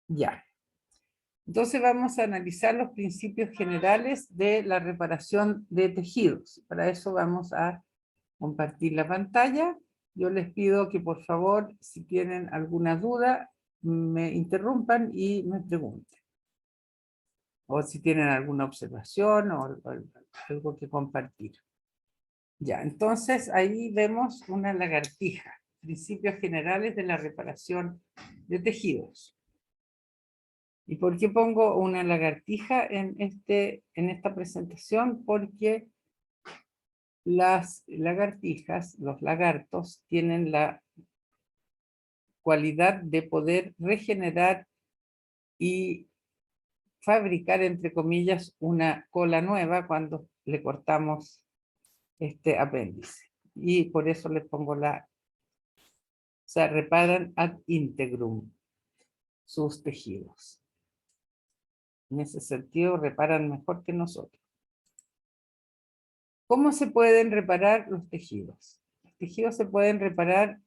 Ya. Entonces vamos a analizar los principios generales de la reparación de tejidos. Para eso vamos a compartir la pantalla. Yo les pido que por favor, si tienen alguna duda, me interrumpan y me pregunten. O si tienen alguna observación o algo que compartir. Ya, entonces ahí vemos una lagartija. Principios generales de la reparación de tejidos. ¿Y por qué pongo una lagartija en esta presentación? Porque las lagartijas, los lagartos, tienen la cualidad de poder regenerar y fabricar, entre comillas, una cola nueva cuando le cortamos este apéndice. Y por eso le pongo o sea, reparan ad integrum sus tejidos. En ese sentido, reparan mejor que nosotros. ¿Cómo se pueden reparar los tejidos? Los tejidos se pueden reparar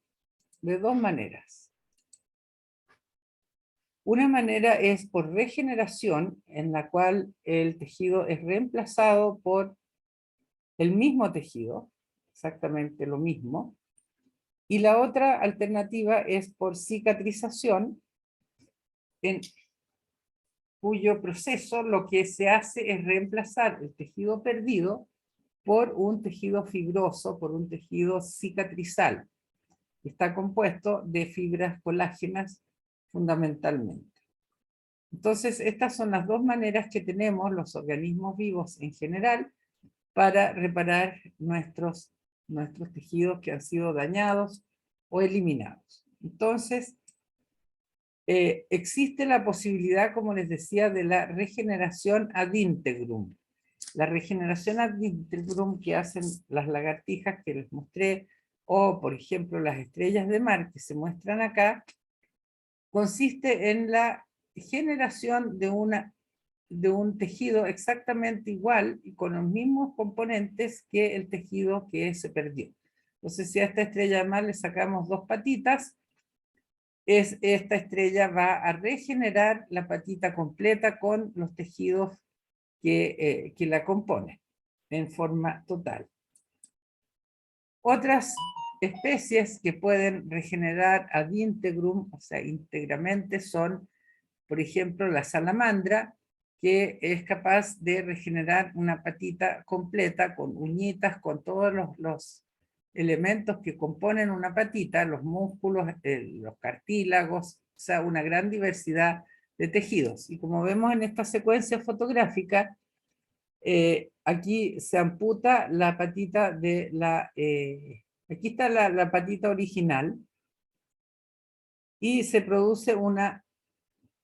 de dos maneras. Una manera es por regeneración, en la cual el tejido es reemplazado por el mismo tejido, exactamente lo mismo. Y la otra alternativa es por cicatrización, en cuyo proceso lo que se hace es reemplazar el tejido perdido por un tejido fibroso, por un tejido cicatrizal. Está compuesto de fibras colágenas fundamentalmente. Entonces, estas son las dos maneras que tenemos los organismos vivos en general para reparar nuestros tejidos que han sido dañados o eliminados. Entonces, existe la posibilidad, como les decía, de la regeneración ad integrum. La regeneración ad integrum que hacen las lagartijas que les mostré, o por ejemplo las estrellas de mar que se muestran acá, consiste en la generación de un tejido exactamente igual y con los mismos componentes que el tejido que se perdió. Entonces, si a esta estrella de mar le sacamos dos patitas, esta estrella va a regenerar la patita completa con los tejidos que la componen en forma total. Otras especies que pueden regenerar ad integrum, o sea, íntegramente, son, por ejemplo, la salamandra, que es capaz de regenerar una patita completa con uñitas, con todos los elementos que componen una patita, los músculos, los cartílagos, o sea, una gran diversidad de tejidos. Y como vemos en esta secuencia fotográfica, aquí se amputa la patita de aquí está la patita original, y se produce una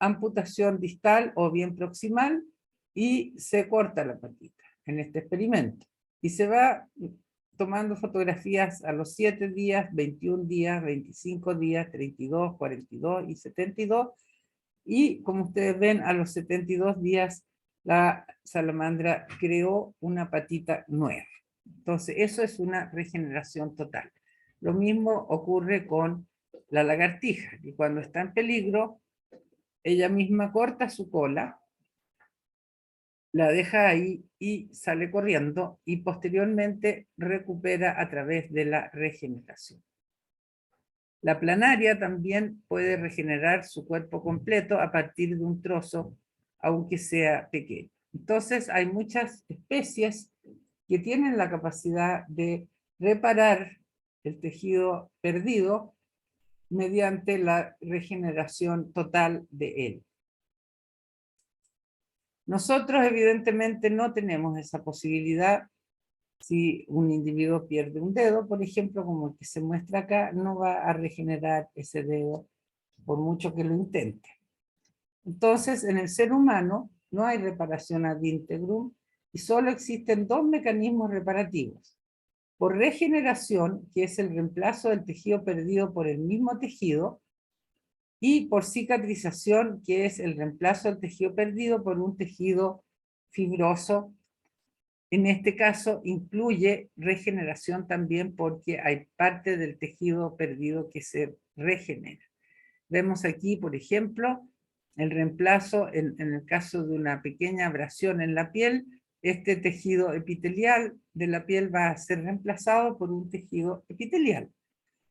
amputación distal o bien proximal, y se corta la patita en este experimento. Y se va tomando fotografías a los 7 días, 21 días, 25 días, 32, 42 y 72. Y como ustedes ven, a los 72 días la salamandra creó una patita nueva. Entonces, eso es una regeneración total. Lo mismo ocurre con la lagartija, que cuando está en peligro, ella misma corta su cola, la deja ahí y sale corriendo, y posteriormente recupera a través de la regeneración. La planaria también puede regenerar su cuerpo completo a partir de un trozo, aunque sea pequeño. Entonces hay muchas especies que tienen la capacidad de reparar el tejido perdido mediante la regeneración total de él. Nosotros evidentemente no tenemos esa posibilidad. Si un individuo pierde un dedo, por ejemplo, como el que se muestra acá, no va a regenerar ese dedo por mucho que lo intente. Entonces, en el ser humano no hay reparación ad integrum y solo existen dos mecanismos reparativos. Por regeneración, que es el reemplazo del tejido perdido por el mismo tejido, y por cicatrización, que es el reemplazo del tejido perdido por un tejido fibroso. En este caso incluye regeneración también, porque hay parte del tejido perdido que se regenera. Vemos aquí, por ejemplo, el reemplazo, en el caso de una pequeña abrasión en la piel, este tejido epitelial de la piel va a ser reemplazado por un tejido epitelial.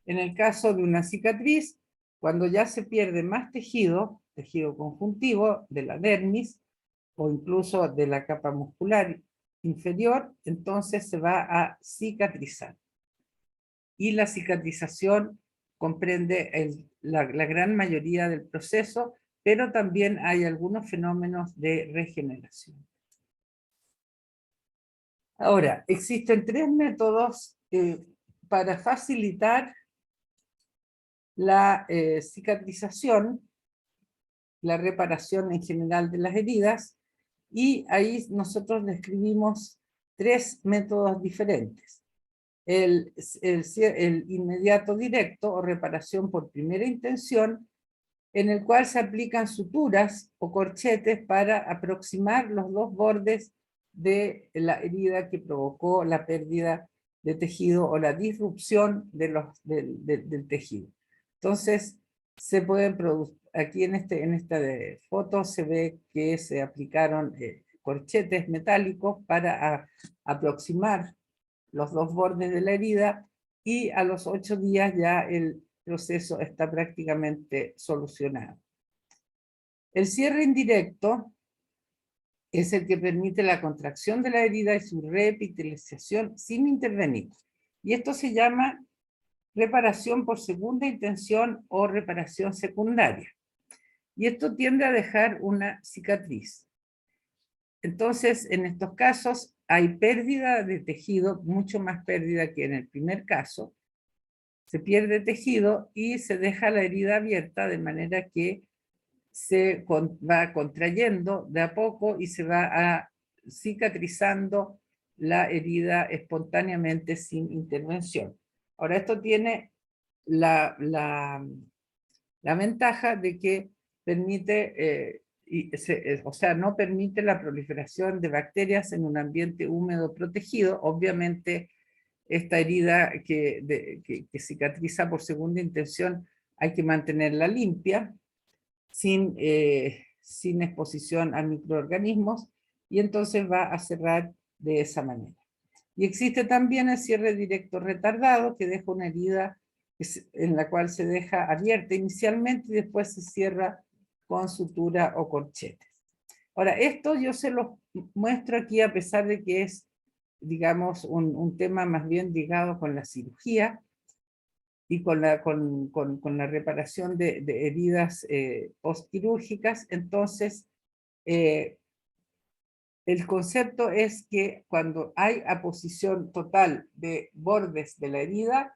En el caso de una cicatriz, cuando ya se pierde más tejido, tejido conjuntivo de la dermis, o incluso de la capa muscular inferior, entonces se va a cicatrizar. Y la cicatrización comprende la gran mayoría del proceso, pero también hay algunos fenómenos de regeneración. Ahora, existen tres métodos para facilitar la cicatrización, la reparación en general de las heridas, y ahí nosotros describimos tres métodos diferentes. El inmediato directo o reparación por primera intención, en el cual se aplican suturas o corchetes para aproximar los dos bordes de la herida que provocó la pérdida de tejido o la disrupción del tejido. Entonces, se pueden producir, aquí en esta foto se ve que se aplicaron corchetes metálicos para aproximar los dos bordes de la herida, y a los 8 días ya el proceso está prácticamente solucionado. El cierre indirecto es el que permite la contracción de la herida y su reepitelización sin intervenir. Y esto se llama reparación por segunda intención o reparación secundaria. Y esto tiende a dejar una cicatriz. Entonces, en estos casos hay pérdida de tejido, mucho más pérdida que en el primer caso. Se pierde tejido y se deja la herida abierta, de manera que se va contrayendo de a poco y se va cicatrizando la herida espontáneamente sin intervención. Ahora, esto tiene la ventaja de que permite, o sea, no permite la proliferación de bacterias en un ambiente húmedo protegido. Obviamente, esta herida que cicatriza por segunda intención hay que mantenerla limpia, sin exposición a microorganismos, y entonces va a cerrar de esa manera. Y existe también el cierre directo retardado, que deja una herida en la cual se deja abierta inicialmente y después se cierra con sutura o corchetes. Ahora, esto yo se los muestro aquí a pesar de que es, digamos, un tema más bien ligado con la cirugía y con la reparación de heridas postquirúrgicas. Entonces, el concepto es que cuando hay aposición total de bordes de la herida,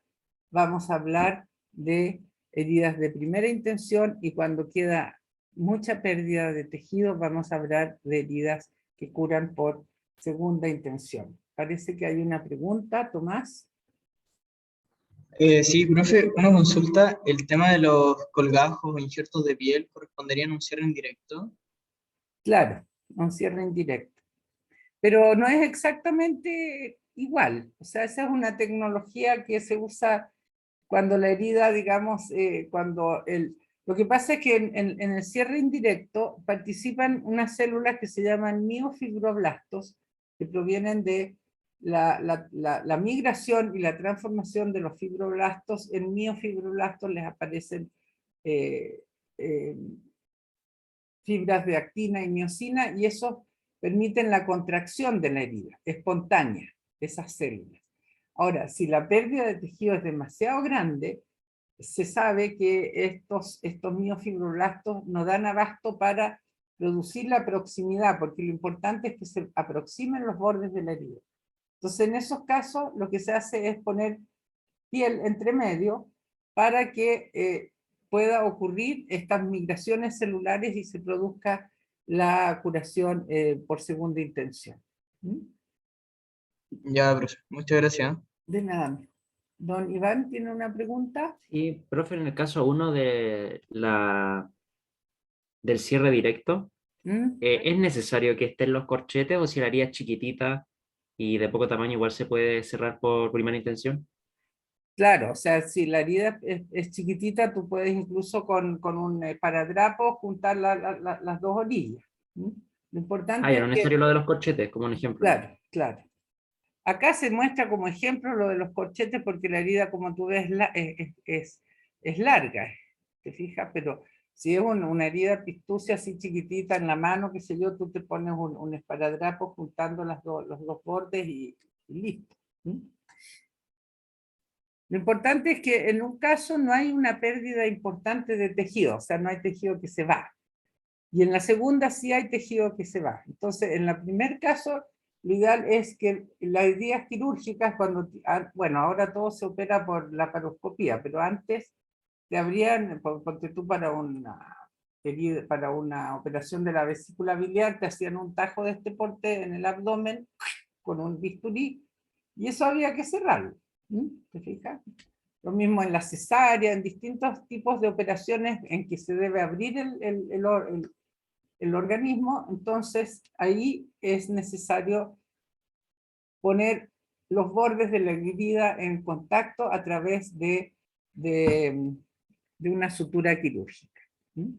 vamos a hablar de heridas de primera intención, y cuando queda mucha pérdida de tejido, vamos a hablar de heridas que curan por segunda intención. Parece que hay una pregunta, Tomás. Sí, profe, una consulta. ¿El tema de los colgajos o injertos de piel corresponderían a un cierre indirecto? Claro, un cierre indirecto. Pero no es exactamente igual. O sea, esa es una tecnología que se usa cuando la herida, digamos, lo que pasa es que en el cierre indirecto participan unas células que se llaman miofibroblastos, que provienen de la migración y la transformación de los fibroblastos en miofibroblastos. Les aparecen eh, eh, fibras de actina y miosina, y eso permiten la contracción de la herida, espontánea, de esas células. Ahora, si la pérdida de tejido es demasiado grande, se sabe que estos miofibroblastos no dan abasto para producir la proximidad, porque lo importante es que se aproximen los bordes de la herida. Entonces, en esos casos, lo que se hace es poner piel entre medio para que pueda ocurrir estas migraciones celulares y se produzca la curación por segunda intención. ¿Mm? Ya, profe, muchas gracias. De nada. Don Iván tiene una pregunta. Sí, profe, en el caso uno del cierre directo, ¿Mm? ¿es necesario que estén los corchetes o si la herida es chiquitita y de poco tamaño igual se puede cerrar por primera intención? Claro, o sea, si la herida es chiquitita, tú puedes incluso con un esparadrapo juntar las dos orillas. ¿Mm? Lo Ah, importante ya es no es que, necesario lo de los corchetes, como un ejemplo. claro, claro. Acá se muestra como ejemplo lo de los corchetes porque la herida, como tú ves, es larga, ¿te fijas? Pero si es una herida pistucia así chiquitita en la mano, qué sé yo, tú te pones un esparadrapo juntando los dos bordes y listo. ¿Mm? Lo importante es que en un caso no hay una pérdida importante de tejido, o sea, no hay tejido que se va. Y en la segunda sí hay tejido que se va. Entonces, en el primer caso, lo ideal es que las heridas quirúrgicas, bueno, ahora todo se opera por la laparoscopía, pero antes te abrían, porque tú para una operación de la vesícula biliar, te hacían un tajo de este porte en el abdomen con un bisturí, y eso había que cerrarlo. ¿Te fijas? Lo mismo en la cesárea, en distintos tipos de operaciones en que se debe abrir el organismo, entonces ahí es necesario poner los bordes de la herida en contacto a través de una sutura quirúrgica. ¿Mm?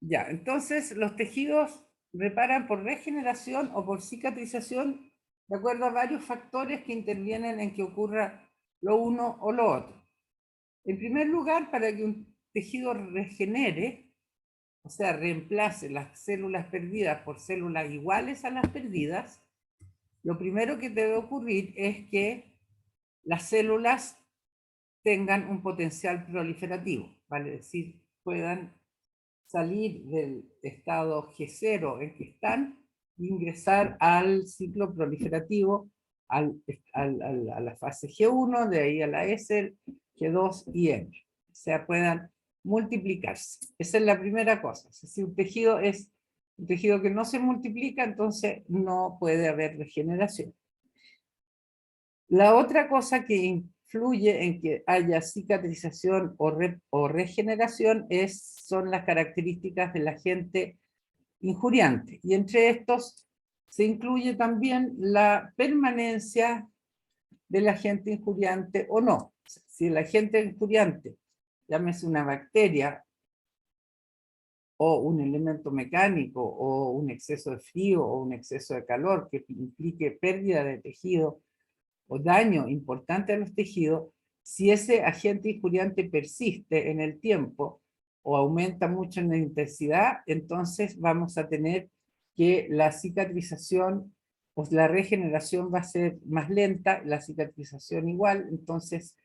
Ya, entonces los tejidos reparan por regeneración o por cicatrización de acuerdo a varios factores que intervienen en que ocurra lo uno o lo otro. En primer lugar, para que un tejido regenere, o sea, reemplace las células perdidas por células iguales a las perdidas, lo primero que debe ocurrir es que las células tengan un potencial proliferativo, vale decir, puedan salir del estado G0 en que están e ingresar al ciclo proliferativo, a la fase G1, de ahí a la S, G2 y M. O sea, puedan multiplicarse. Esa es la primera cosa. Si un tejido es un tejido que no se multiplica, entonces no puede haber regeneración. La otra cosa que influye en que haya cicatrización o regeneración son las características del agente injuriante. Y entre estos se incluye también la permanencia del agente injuriante o no. Si el agente injuriante, llámese una bacteria o un elemento mecánico o un exceso de frío o un exceso de calor que implique pérdida de tejido o daño importante a los tejidos, si ese agente injuriante persiste en el tiempo o aumenta mucho en la intensidad, entonces vamos a tener que la cicatrización o la regeneración va a ser más lenta, la cicatrización igual, entonces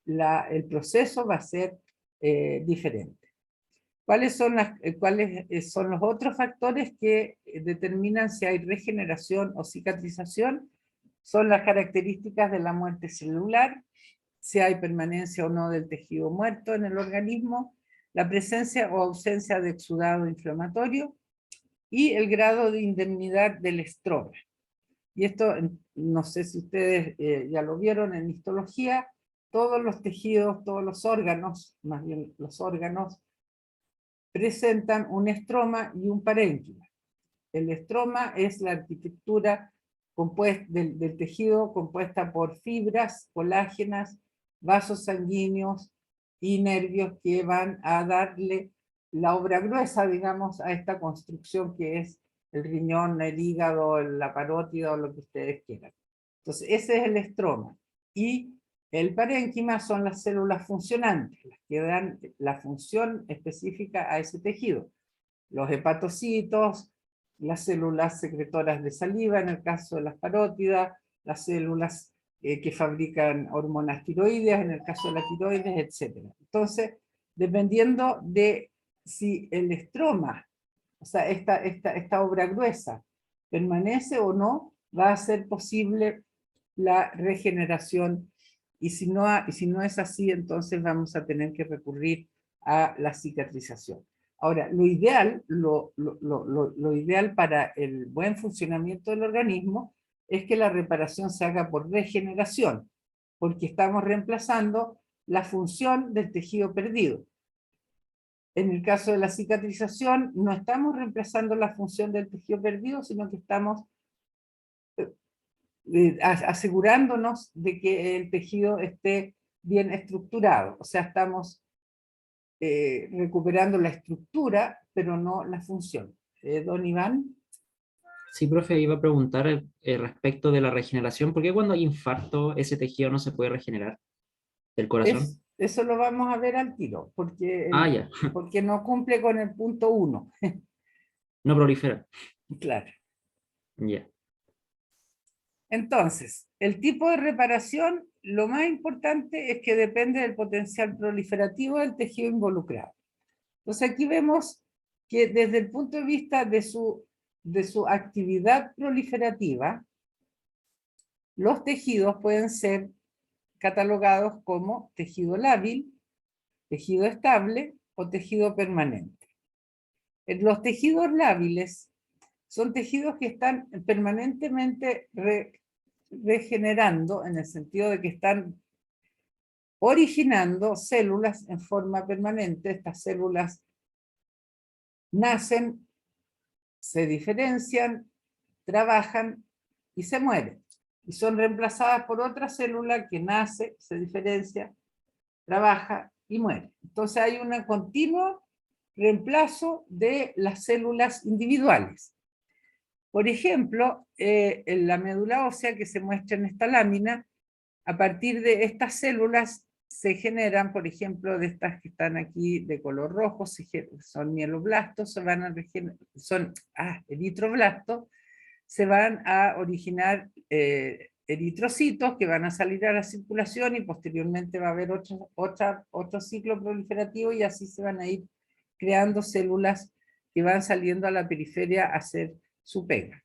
el proceso va a ser diferente. ¿Cuáles son los otros factores que determinan si hay regeneración o cicatrización? Son las características de la muerte celular, si hay permanencia o no del tejido muerto en el organismo, la presencia o ausencia de exudado inflamatorio y el grado de indemnidad del estroma. Y esto, no sé si ustedes ya lo vieron en histología, todos los tejidos, todos los órganos, más bien los órganos, presentan un estroma y un parénquima. El estroma es la arquitectura del tejido compuesta por fibras colágenas, vasos sanguíneos y nervios que van a darle la obra gruesa, digamos, a esta construcción que es el riñón, el hígado, la parótida o lo que ustedes quieran. Entonces, ese es el estroma. Y el parénquima son las células funcionantes, las que dan la función específica a ese tejido. Los hepatocitos, las células secretoras de saliva, en el caso de las parótidas, las células que fabrican hormonas tiroideas, en el caso de la tiroides, etc. Entonces, dependiendo de si el estroma, o sea, esta obra gruesa, permanece o no, va a ser posible la regeneración, y si no es así, entonces vamos a tener que recurrir a la cicatrización. Ahora, lo ideal para el buen funcionamiento del organismo es que la reparación se haga por regeneración, porque estamos reemplazando la función del tejido perdido. En el caso de la cicatrización, no estamos reemplazando la función del tejido perdido, sino que estamos asegurándonos de que el tejido esté bien estructurado. O sea, estamos recuperando la estructura, pero no la función. Don Iván. Sí, profe, iba a preguntar respecto de la regeneración. ¿Por qué cuando hay infarto ese tejido no se puede regenerar del corazón? Eso lo vamos a ver al tiro, Ah, ya, porque no cumple con el punto 1. no prolifera. Claro. Ya. Entonces, el tipo de reparación, lo más importante es que depende del potencial proliferativo del tejido involucrado. Entonces aquí vemos que desde el punto de vista de su actividad proliferativa, los tejidos pueden ser catalogados como tejido lábil, tejido estable o tejido permanente. Los tejidos lábiles son tejidos que están permanentemente regenerando, en el sentido de que están originando células en forma permanente. Estas células nacen, se diferencian, trabajan y se mueren. Y son reemplazadas por otra célula que nace, se diferencia, trabaja y muere. Entonces hay un continuo reemplazo de las células individuales. Por ejemplo, en la médula ósea que se muestra en esta lámina, a partir de estas células se generan, por ejemplo, de estas que están aquí de color rojo, son mieloblastos, son eritroblastos, se van a originar eritrocitos que van a salir a la circulación y posteriormente va a haber otro ciclo proliferativo y así se van a ir creando células que van saliendo a la periferia a hacer su pega.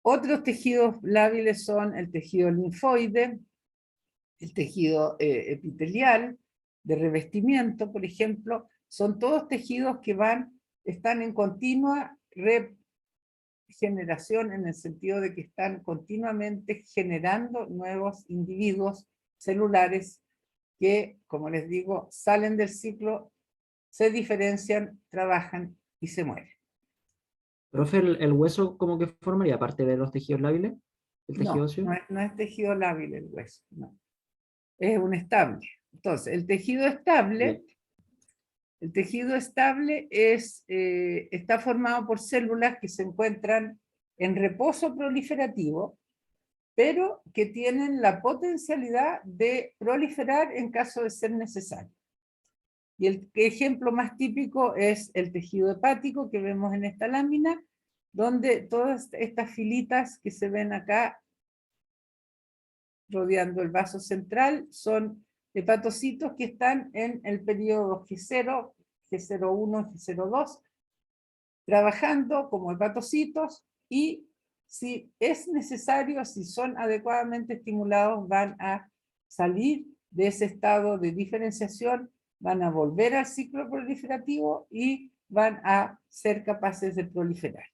Otros tejidos lábiles son el tejido linfoide, el tejido epitelial, de revestimiento, por ejemplo, son todos tejidos que están en continua regeneración, en el sentido de que están continuamente generando nuevos individuos celulares que, como les digo, salen del ciclo, se diferencian, trabajan y se mueren. Profe, ¿el hueso como que formaría parte de los tejidos lábiles? ¿El tejido óseo? No es tejido lábil el hueso, no. Es un estable. Entonces, el tejido estable está formado por células que se encuentran en reposo proliferativo, pero que tienen la potencialidad de proliferar en caso de ser necesario. Y el ejemplo más típico es el tejido hepático que vemos en esta lámina, donde todas estas filitas que se ven acá rodeando el vaso central son hepatocitos que están en el periodo G0, G01, G02, trabajando como hepatocitos, y si es necesario, si son adecuadamente estimulados, van a salir de ese estado de diferenciación, van a volver al ciclo proliferativo y van a ser capaces de proliferar.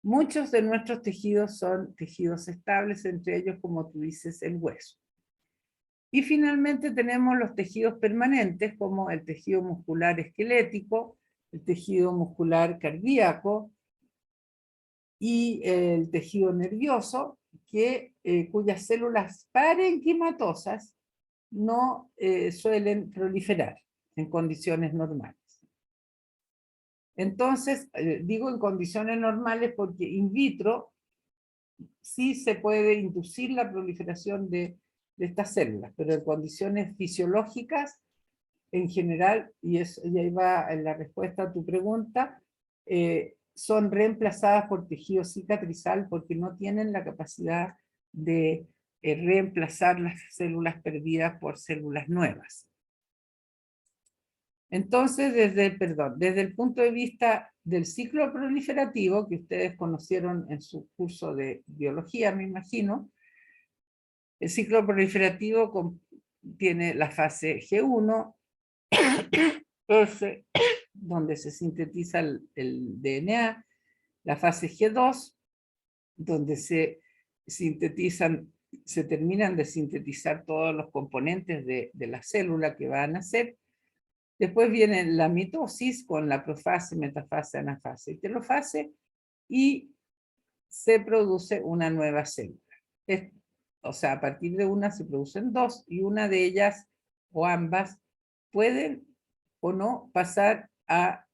Muchos de nuestros tejidos son tejidos estables, entre ellos, como tú dices, el hueso. Y finalmente tenemos los tejidos permanentes, como el tejido muscular esquelético, el tejido muscular cardíaco y el tejido nervioso, cuyas células parenquimatosas no suelen proliferar en condiciones normales. Entonces, digo en condiciones normales porque in vitro sí se puede inducir la proliferación de estas células, pero en condiciones fisiológicas, en general, y ahí va la respuesta a tu pregunta, son reemplazadas por tejido cicatrizal porque no tienen la capacidad de reemplazar las células perdidas por células nuevas. Entonces, desde el punto de vista del ciclo proliferativo, que ustedes conocieron en su curso de biología, me imagino, el ciclo proliferativo tiene la fase G1, F, donde se sintetiza el DNA, la fase G2, donde se terminan de sintetizar todos los componentes de la célula que va a nacer. Después viene la mitosis con la profase, metafase, anafase y telofase, y se produce una nueva célula. o sea, a partir de una se producen dos, y una de ellas, o ambas, pueden o no pasar a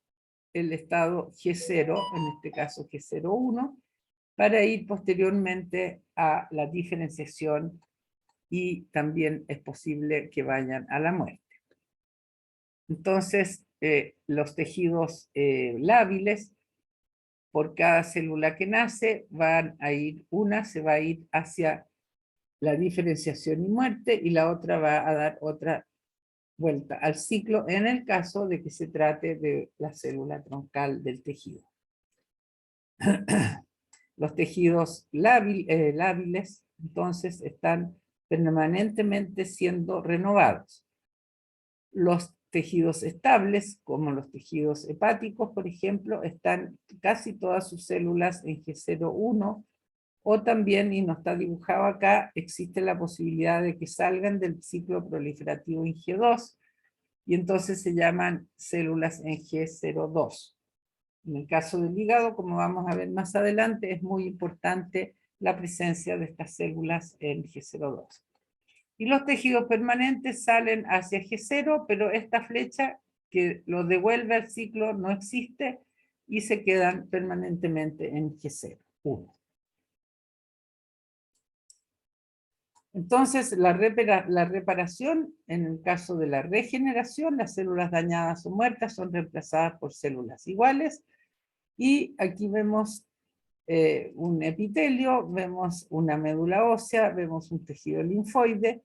el estado G0, en este caso G01, para ir posteriormente a la diferenciación, y también es posible que vayan a la muerte. Entonces, los tejidos lábiles, por cada célula que nace, van a ir, una se va a ir hacia la diferenciación y muerte, y la otra va a dar otra vuelta al ciclo, en el caso de que se trate de la célula troncal del tejido. Los tejidos lábiles, entonces, están permanentemente siendo renovados. Los tejidos estables, como los tejidos hepáticos, por ejemplo, están casi todas sus células en G01, o también, y no está dibujado acá, existe la posibilidad de que salgan del ciclo proliferativo en G2, y entonces se llaman células en G02. En el caso del hígado, como vamos a ver más adelante, es muy importante la presencia de estas células en G02. Y los tejidos permanentes salen hacia G0, pero esta flecha que los devuelve al ciclo no existe, y se quedan permanentemente en G0, 1. Entonces, la reparación, en el caso de la regeneración, las células dañadas o muertas son reemplazadas por células iguales, y aquí vemos un epitelio, vemos una médula ósea, vemos un tejido linfoide,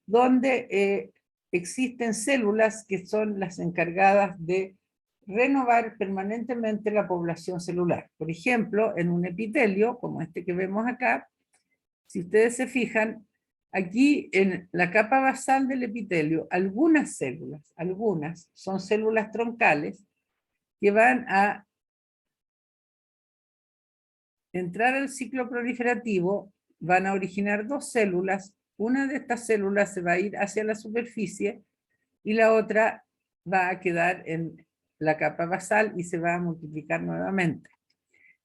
donde existen células que son las encargadas de renovar permanentemente la población celular. Por ejemplo, en un epitelio, como este que vemos acá, si ustedes se fijan, aquí en la capa basal del epitelio, algunas son células troncales que van a entrar al ciclo proliferativo, van a originar dos células. Una de estas células se va a ir hacia la superficie y la otra va a quedar en la capa basal y se va a multiplicar nuevamente.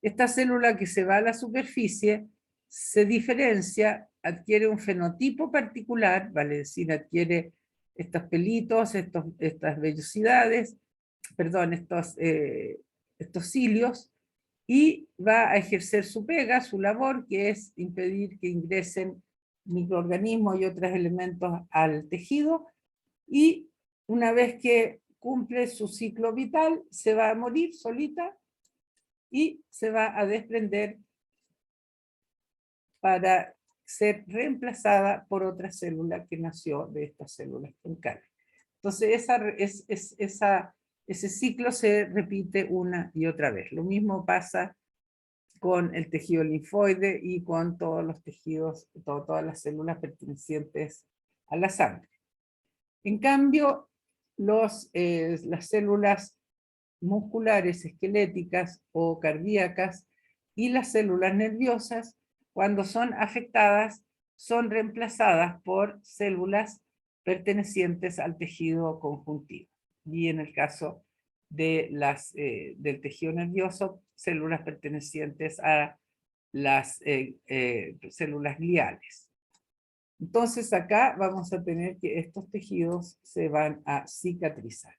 Esta célula que se va a la superficie se diferencia, adquiere un fenotipo particular, vale decir, adquiere estos pelitos, estas vellosidades, perdón, estos cilios, y va a ejercer su pega, su labor, que es impedir que ingresen microorganismos y otros elementos al tejido, y una vez que cumple su ciclo vital, se va a morir solita y se va a desprender para ser reemplazada por otra célula que nació de estas células troncales. Entonces ese ciclo se repite una y otra vez. Lo mismo pasa con el tejido linfoide y con todos los tejidos, todas las células pertenecientes a la sangre. En cambio, las células musculares, esqueléticas o cardíacas y las células nerviosas, cuando son afectadas, son reemplazadas por células pertenecientes al tejido conjuntivo. Y en el caso de del tejido nervioso, células pertenecientes a las células gliales. Entonces acá vamos a tener que estos tejidos se van a cicatrizar.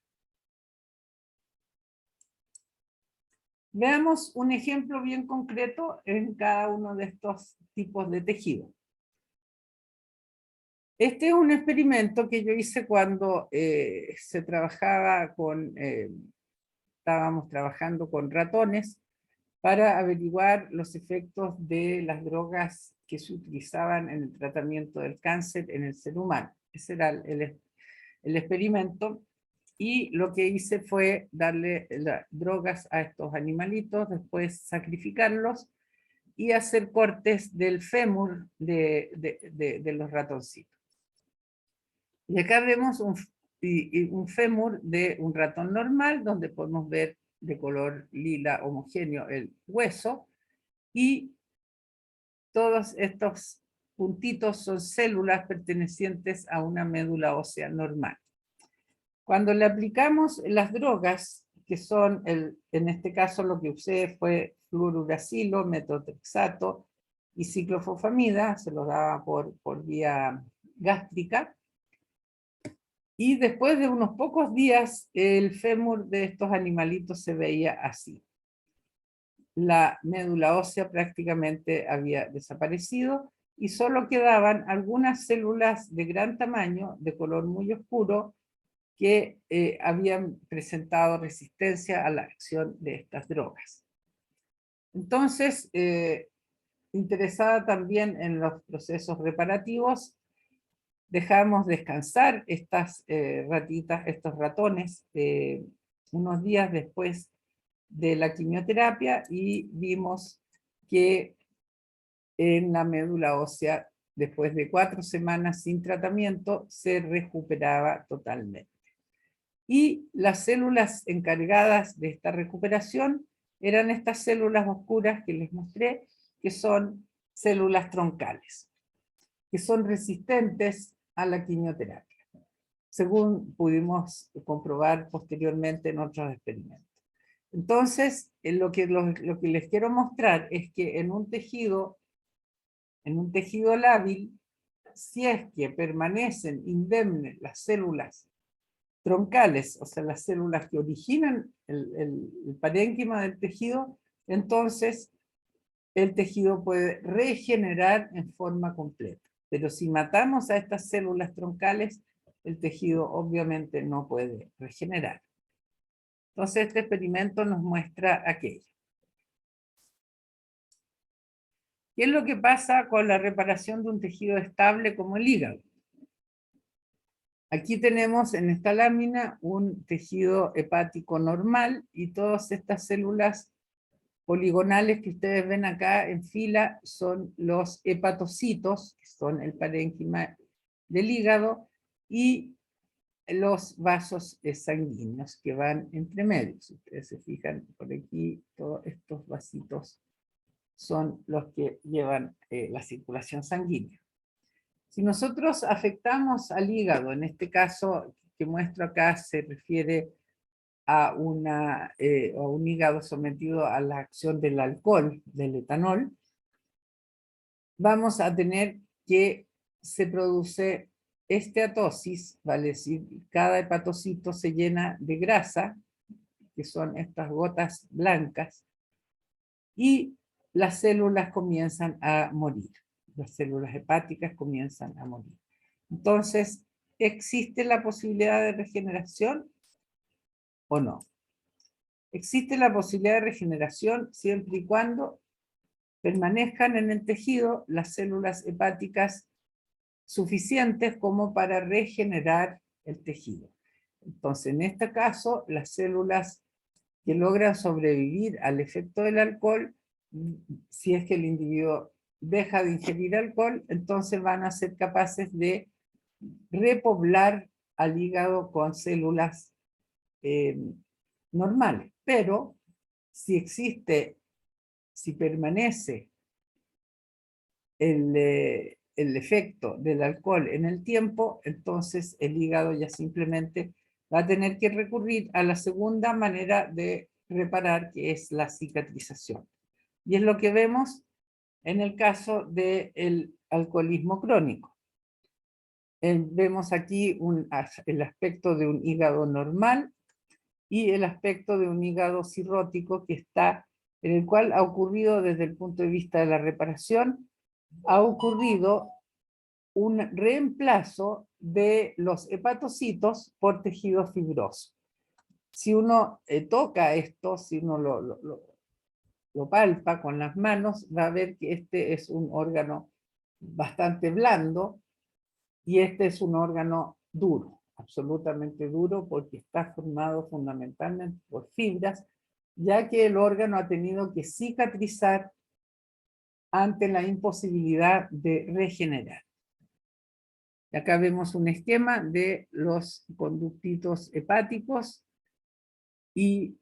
Veamos un ejemplo bien concreto en cada uno de estos tipos de tejido. Este es un experimento que yo hice cuando estábamos trabajando con ratones para averiguar los efectos de las drogas que se utilizaban en el tratamiento del cáncer en el ser humano. Ese era el experimento. Y lo que hice fue darle las drogas a estos animalitos, después sacrificarlos y hacer cortes del fémur de los ratoncitos. Y acá vemos un fémur de un ratón normal, donde podemos ver de color lila homogéneo el hueso, y todos estos puntitos son células pertenecientes a una médula ósea normal. Cuando le aplicamos las drogas, que son, en este caso lo que usé fue fluoruracilo, metotrexato, y ciclofosfamida, se los daba por vía gástrica, y después de unos pocos días el fémur de estos animalitos se veía así. La médula ósea prácticamente había desaparecido y solo quedaban algunas células de gran tamaño, de color muy oscuro, que habían presentado resistencia a la acción de estas drogas. Entonces, interesada también en los procesos reparativos, dejamos descansar estas ratitas, estos ratones, unos días después de la quimioterapia, y vimos que en la médula ósea, después de 4 semanas sin tratamiento, se recuperaba totalmente. Y las células encargadas de esta recuperación eran estas células oscuras que les mostré, que son células troncales, que son resistentes a la quimioterapia, según pudimos comprobar posteriormente en otros experimentos. Entonces, lo que les quiero mostrar es que en un tejido lábil, si es que permanecen indemnes las células troncales, o sea, las células que originan el parénquima del tejido, entonces el tejido puede regenerar en forma completa. Pero si matamos a estas células troncales, el tejido obviamente no puede regenerar. Entonces este experimento nos muestra aquello. ¿Qué es lo que pasa con la reparación de un tejido estable como el hígado? Aquí tenemos en esta lámina un tejido hepático normal y todas estas células poligonales que ustedes ven acá en fila son los hepatocitos, que son el parénquima del hígado, y los vasos sanguíneos que van entre medios. Si ustedes se fijan por aquí, todos estos vasitos son los que llevan la circulación sanguínea. Si nosotros afectamos al hígado, en este caso que muestro acá se refiere a un hígado sometido a la acción del alcohol, del etanol, vamos a tener que se produce esteatosis, vale decir, cada hepatocito se llena de grasa, que son estas gotas blancas, y las células comienzan a morir. Las células hepáticas comienzan a morir. Entonces, ¿existe la posibilidad de regeneración o no? Existe la posibilidad de regeneración siempre y cuando permanezcan en el tejido las células hepáticas suficientes como para regenerar el tejido. Entonces, en este caso, las células que logran sobrevivir al efecto del alcohol, si es que el individuo deja de ingerir alcohol, entonces van a ser capaces de repoblar al hígado con células normales. Pero si permanece el efecto del alcohol en el tiempo, entonces el hígado ya simplemente va a tener que recurrir a la segunda manera de reparar, que es la cicatrización. Y es lo que vemos en el caso del alcoholismo crónico. Vemos aquí el aspecto de un hígado normal y el aspecto de un hígado cirrótico en el cual ha ocurrido desde el punto de vista de la reparación, ha ocurrido un reemplazo de los hepatocitos por tejido fibroso. Si uno toca esto, si uno lo palpa con las manos, va a ver que este es un órgano bastante blando y este es un órgano duro, absolutamente duro, porque está formado fundamentalmente por fibras, ya que el órgano ha tenido que cicatrizar ante la imposibilidad de regenerar. Acá vemos un esquema de los conductitos hepáticos y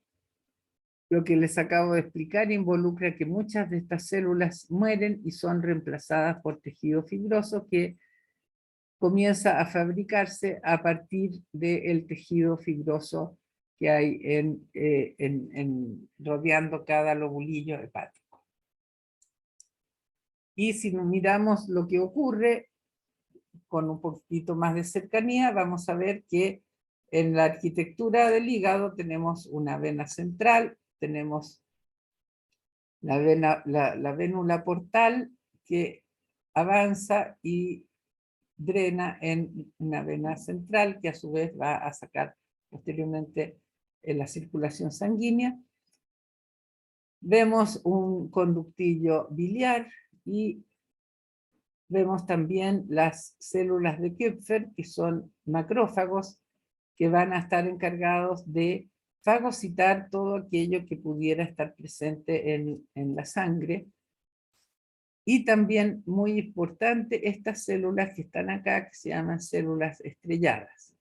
lo que les acabo de explicar involucra que muchas de estas células mueren y son reemplazadas por tejido fibroso que comienza a fabricarse a partir del tejido fibroso que hay rodeando cada lobulillo hepático. Y si miramos lo que ocurre con un poquito más de cercanía, vamos a ver que en la arquitectura del hígado tenemos una vena central, tenemos la vénula portal que avanza y drena en una vena central que a su vez va a sacar posteriormente en la circulación sanguínea. Vemos un conductillo biliar y vemos también las células de Kupffer, que son macrófagos, que van a estar encargados de fagocitar todo aquello que pudiera estar presente en la sangre. Y también, muy importante, estas células que están acá, que se llaman células estrelladas.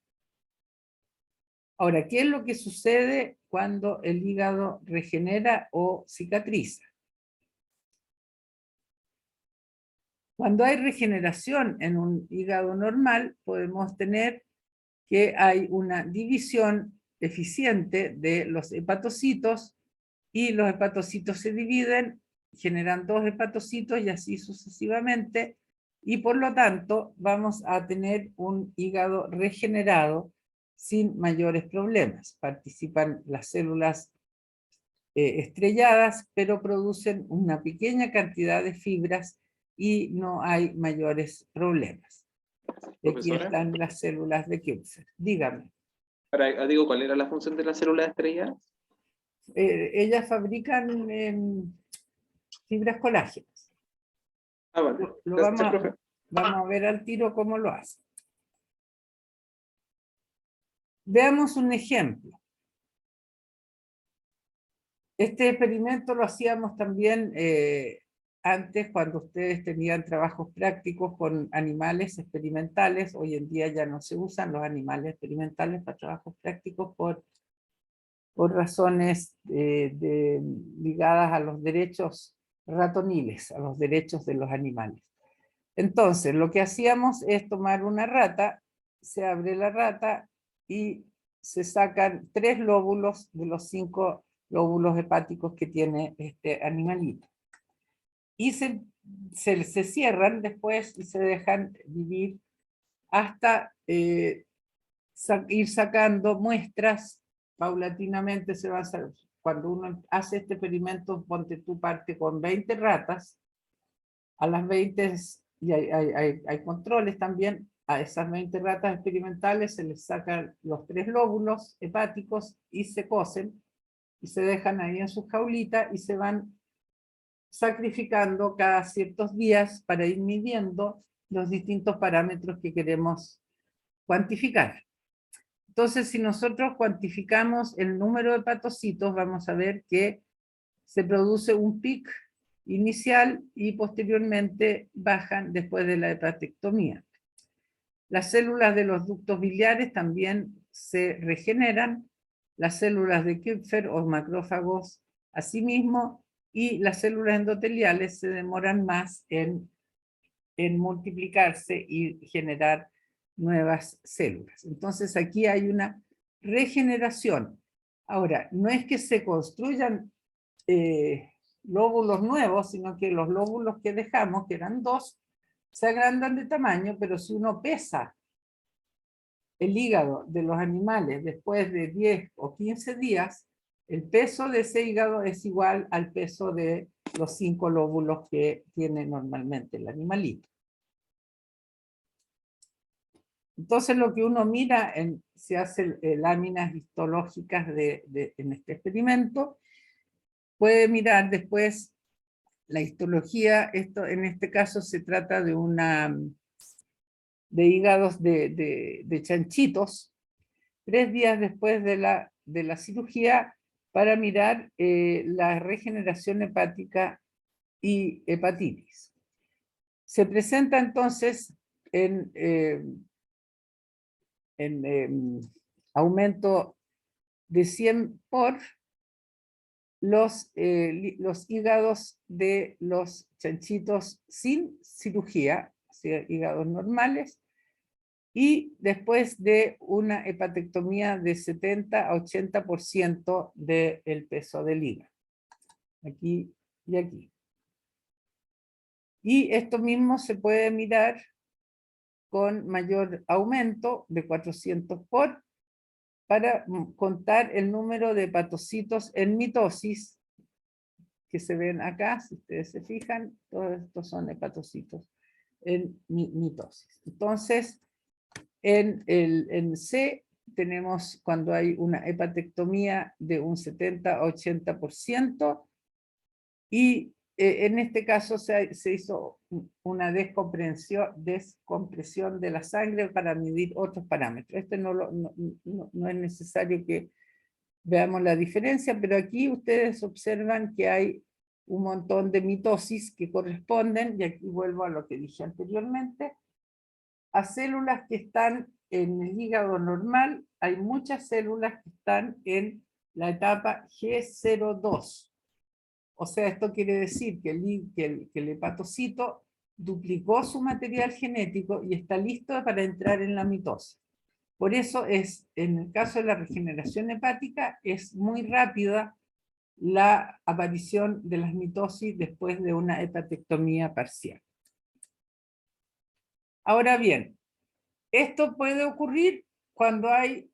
Ahora, ¿qué es lo que sucede cuando el hígado regenera o cicatriza? Cuando hay regeneración en un hígado normal, podemos tener que hay una división eficiente de los hepatocitos, y los hepatocitos se dividen, generan 2 hepatocitos y así sucesivamente, y por lo tanto vamos a tener un hígado regenerado sin mayores problemas. Participan las células estrelladas, pero producen una pequeña cantidad de fibras y no hay mayores problemas. Aquí Profesora, están las células de Kupffer. Dígame. ahora digo, ¿cuál era la función de la célula estrella? Ellas fabrican fibras colágenas. Ah, vale. Lo Gracias, profe. vamos a ver al tiro cómo lo hace. Veamos un ejemplo. Este experimento lo hacíamos también antes, cuando ustedes tenían trabajos prácticos con animales experimentales. Hoy en día ya no se usan los animales experimentales para trabajos prácticos por razones ligadas a los derechos ratoniles, a los derechos de los animales. Entonces, lo que hacíamos es tomar una rata, se abre la rata y se sacan 3 lóbulos de los 5 lóbulos hepáticos que tiene este animalito. Y se cierran después y se dejan vivir hasta ir sacando muestras paulatinamente. Cuando uno hace este experimento, ponte tú, parte con 20 ratas, a las 20, y hay controles también, a esas 20 ratas experimentales se les sacan los 3 lóbulos hepáticos y se cosen, y se dejan ahí en sus jaulitas y se van sacrificando cada ciertos días para ir midiendo los distintos parámetros que queremos cuantificar. Entonces, si nosotros cuantificamos el número de hepatocitos, vamos a ver que se produce un pic inicial y posteriormente bajan después de la hepatectomía. Las células de los ductos biliares también se regeneran, las células de Kupffer o macrófagos asimismo, y las células endoteliales se demoran más en multiplicarse y generar nuevas células. Entonces aquí hay una regeneración. Ahora, no es que se construyan lóbulos nuevos, sino que los lóbulos que dejamos, que eran 2, se agrandan de tamaño, pero si uno pesa el hígado de los animales después de 10 o 15 días, el peso de ese hígado es igual al peso de los 5 lóbulos que tiene normalmente el animalito. Entonces lo que uno mira, se hace láminas histológicas en este experimento, puede mirar después la histología. En este caso se trata de hígados de chanchitos, 3 días después de la cirugía, para mirar la regeneración hepática y hepatitis. Se presenta entonces en aumento de 100 por los hígados de los chanchitos sin cirugía, o sea, hígados normales, y después de una hepatectomía de 70 a 80% del peso del hígado. Aquí y aquí. Y esto mismo se puede mirar con mayor aumento de 400 por para contar el número de hepatocitos en mitosis que se ven acá. Si ustedes se fijan, todos estos son hepatocitos en mitosis. Entonces, en C tenemos cuando hay una hepatectomía de un 70-80%, y en este caso se hizo una descompresión de la sangre para medir otros parámetros. No es necesario que veamos la diferencia, pero aquí ustedes observan que hay un montón de mitosis que corresponden, y aquí vuelvo a lo que dije anteriormente, a células que están en el hígado normal. Hay muchas células que están en la etapa G02. O sea, esto quiere decir que el hepatocito duplicó su material genético y está listo para entrar en la mitosis. Por eso en el caso de la regeneración hepática, es muy rápida la aparición de las mitosis después de una hepatectomía parcial. Ahora bien, esto puede ocurrir cuando hay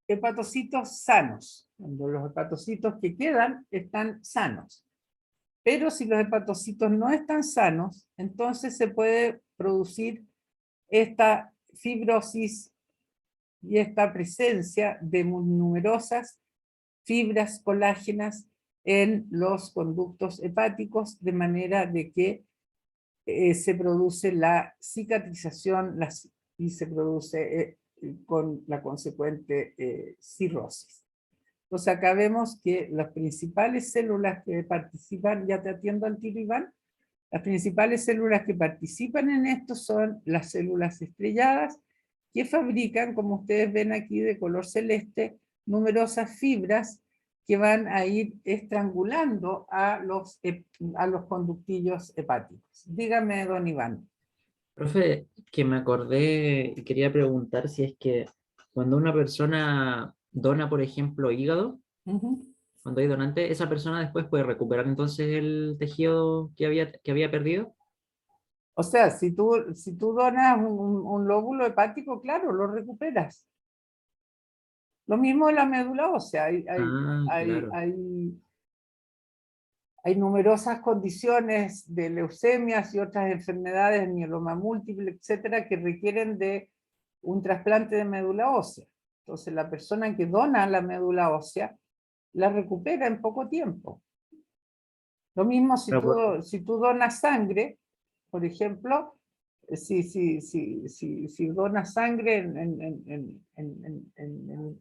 hepatocitos sanos, cuando los hepatocitos que quedan están sanos. Pero si los hepatocitos no están sanos, entonces se puede producir esta fibrosis y esta presencia de numerosas fibras colágenas en los conductos hepáticos, de manera de que se produce la cicatrización y se produce con la consecuente cirrosis. Entonces acá vemos que las principales células que participan, ya te atiendo al tiro, Iván, las principales células que participan en esto son las células estrelladas, que fabrican, como ustedes ven aquí de color celeste, numerosas fibras que van a ir estrangulando a los conductillos hepáticos. Dígame, don Iván. Profe, que me acordé y quería preguntar si es que cuando una persona dona, por ejemplo, hígado, cuando hay donante, esa persona después puede recuperar entonces el tejido que había perdido. O sea, si tú donas un lóbulo hepático, claro, lo recuperas. Lo mismo en la médula ósea. Ah, claro. Hay numerosas condiciones de leucemias y otras enfermedades, mieloma múltiple, etcétera, que requieren de un trasplante de médula ósea. Entonces, la persona que dona la médula ósea la recupera en poco tiempo. Lo mismo si tú donas sangre, por ejemplo, si donas sangre en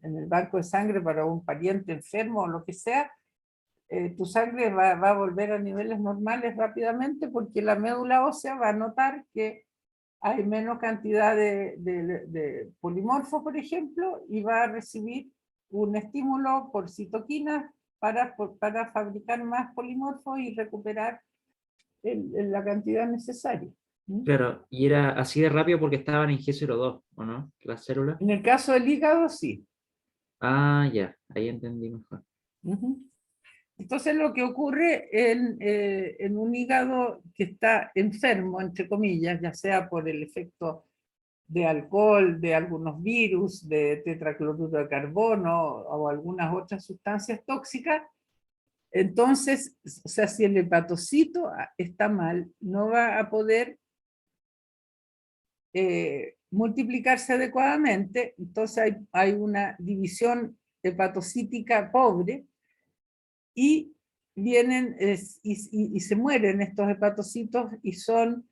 el banco de sangre para un pariente enfermo o lo que sea, tu sangre va a volver a niveles normales rápidamente, porque la médula ósea va a notar que hay menos cantidad de polimorfos, por ejemplo, y va a recibir un estímulo por citoquinas para fabricar más polimorfos y recuperar la cantidad necesaria. Claro, y era así de rápido porque estaban en G02, ¿o no? Las células. En el caso del hígado, sí. Ah, ya, ahí entendí mejor. Entonces lo que ocurre en un hígado que está enfermo, entre comillas, ya sea por el efecto de alcohol, de algunos virus, de tetracloruro de carbono o algunas otras sustancias tóxicas, entonces, o sea, si el hepatocito está mal, no va a poder multiplicarse adecuadamente. Entonces hay una división hepatocítica pobre, y vienen y se mueren estos hepatocitos y son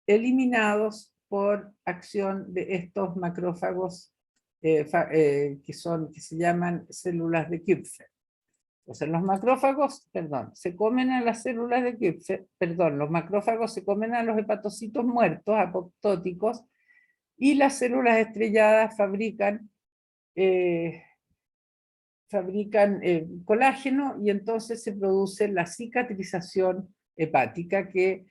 eliminados por acción de estos macrófagos que se llaman células de Kupffer. Entonces los macrófagos, se comen a las células de Kupffer, los macrófagos se comen a los hepatocitos muertos, apoptóticos, y las células estrelladas fabrican colágeno, y entonces se produce la cicatrización hepática que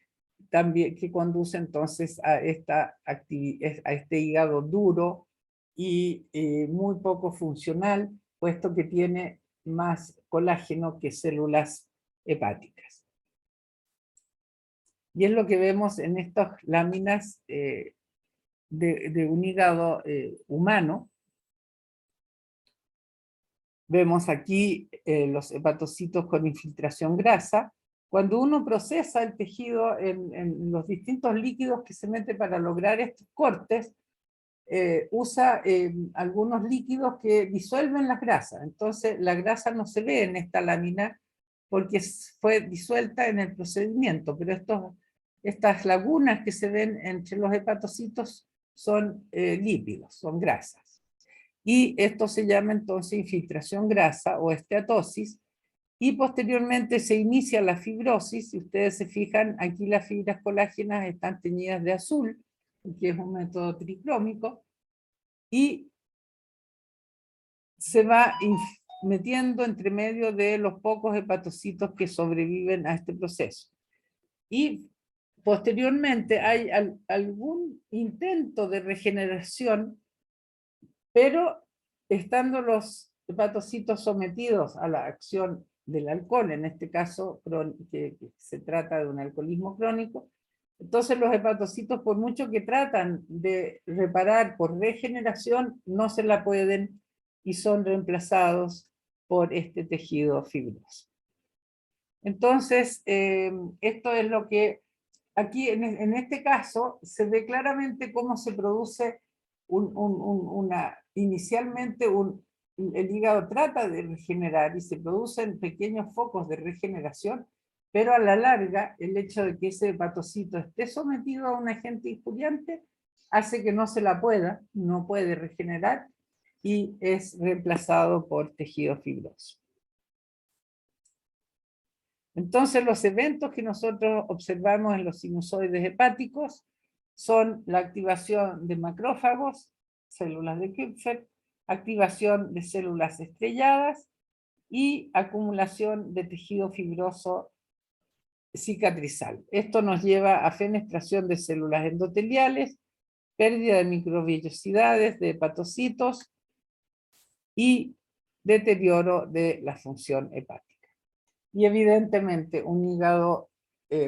conduce entonces a este hígado duro y muy poco funcional, puesto que tiene más colágeno que células hepáticas. Y es lo que vemos en estas láminas de un hígado humano. Vemos aquí los hepatocitos con infiltración grasa. Cuando uno procesa el tejido en los distintos líquidos que se mete para lograr estos cortes, usa algunos líquidos que disuelven las grasas. Entonces la grasa no se ve en esta lámina porque fue disuelta en el procedimiento, pero estas lagunas que se ven entre los hepatocitos son lípidos, son grasas. Y esto se llama entonces infiltración grasa o esteatosis, y posteriormente se inicia la fibrosis. Si ustedes se fijan, aquí las fibras colágenas están teñidas de azul, que es un método tricrómico, y se va metiendo entre medio de los pocos hepatocitos que sobreviven a este proceso. Y posteriormente hay algún intento de regeneración, pero estando los hepatocitos sometidos a la acción del alcohol, en este caso que se trata de un alcoholismo crónico, entonces los hepatocitos, por mucho que tratan de reparar por regeneración, no se la pueden y son reemplazados por este tejido fibroso. Entonces, esto es lo que aquí en este caso se ve claramente cómo se produce inicialmente el hígado trata de regenerar y se producen pequeños focos de regeneración, pero a la larga el hecho de que ese hepatocito esté sometido a un agente injuriante hace que no se la no puede regenerar y es reemplazado por tejido fibroso. Entonces los eventos que nosotros observamos en los sinusoides hepáticos son la activación de macrófagos, células de Kupffer, activación de células estrelladas y acumulación de tejido fibroso cicatrizal. Esto nos lleva a fenestración de células endoteliales, pérdida de microvellosidades de hepatocitos y deterioro de la función hepática. Y evidentemente un hígado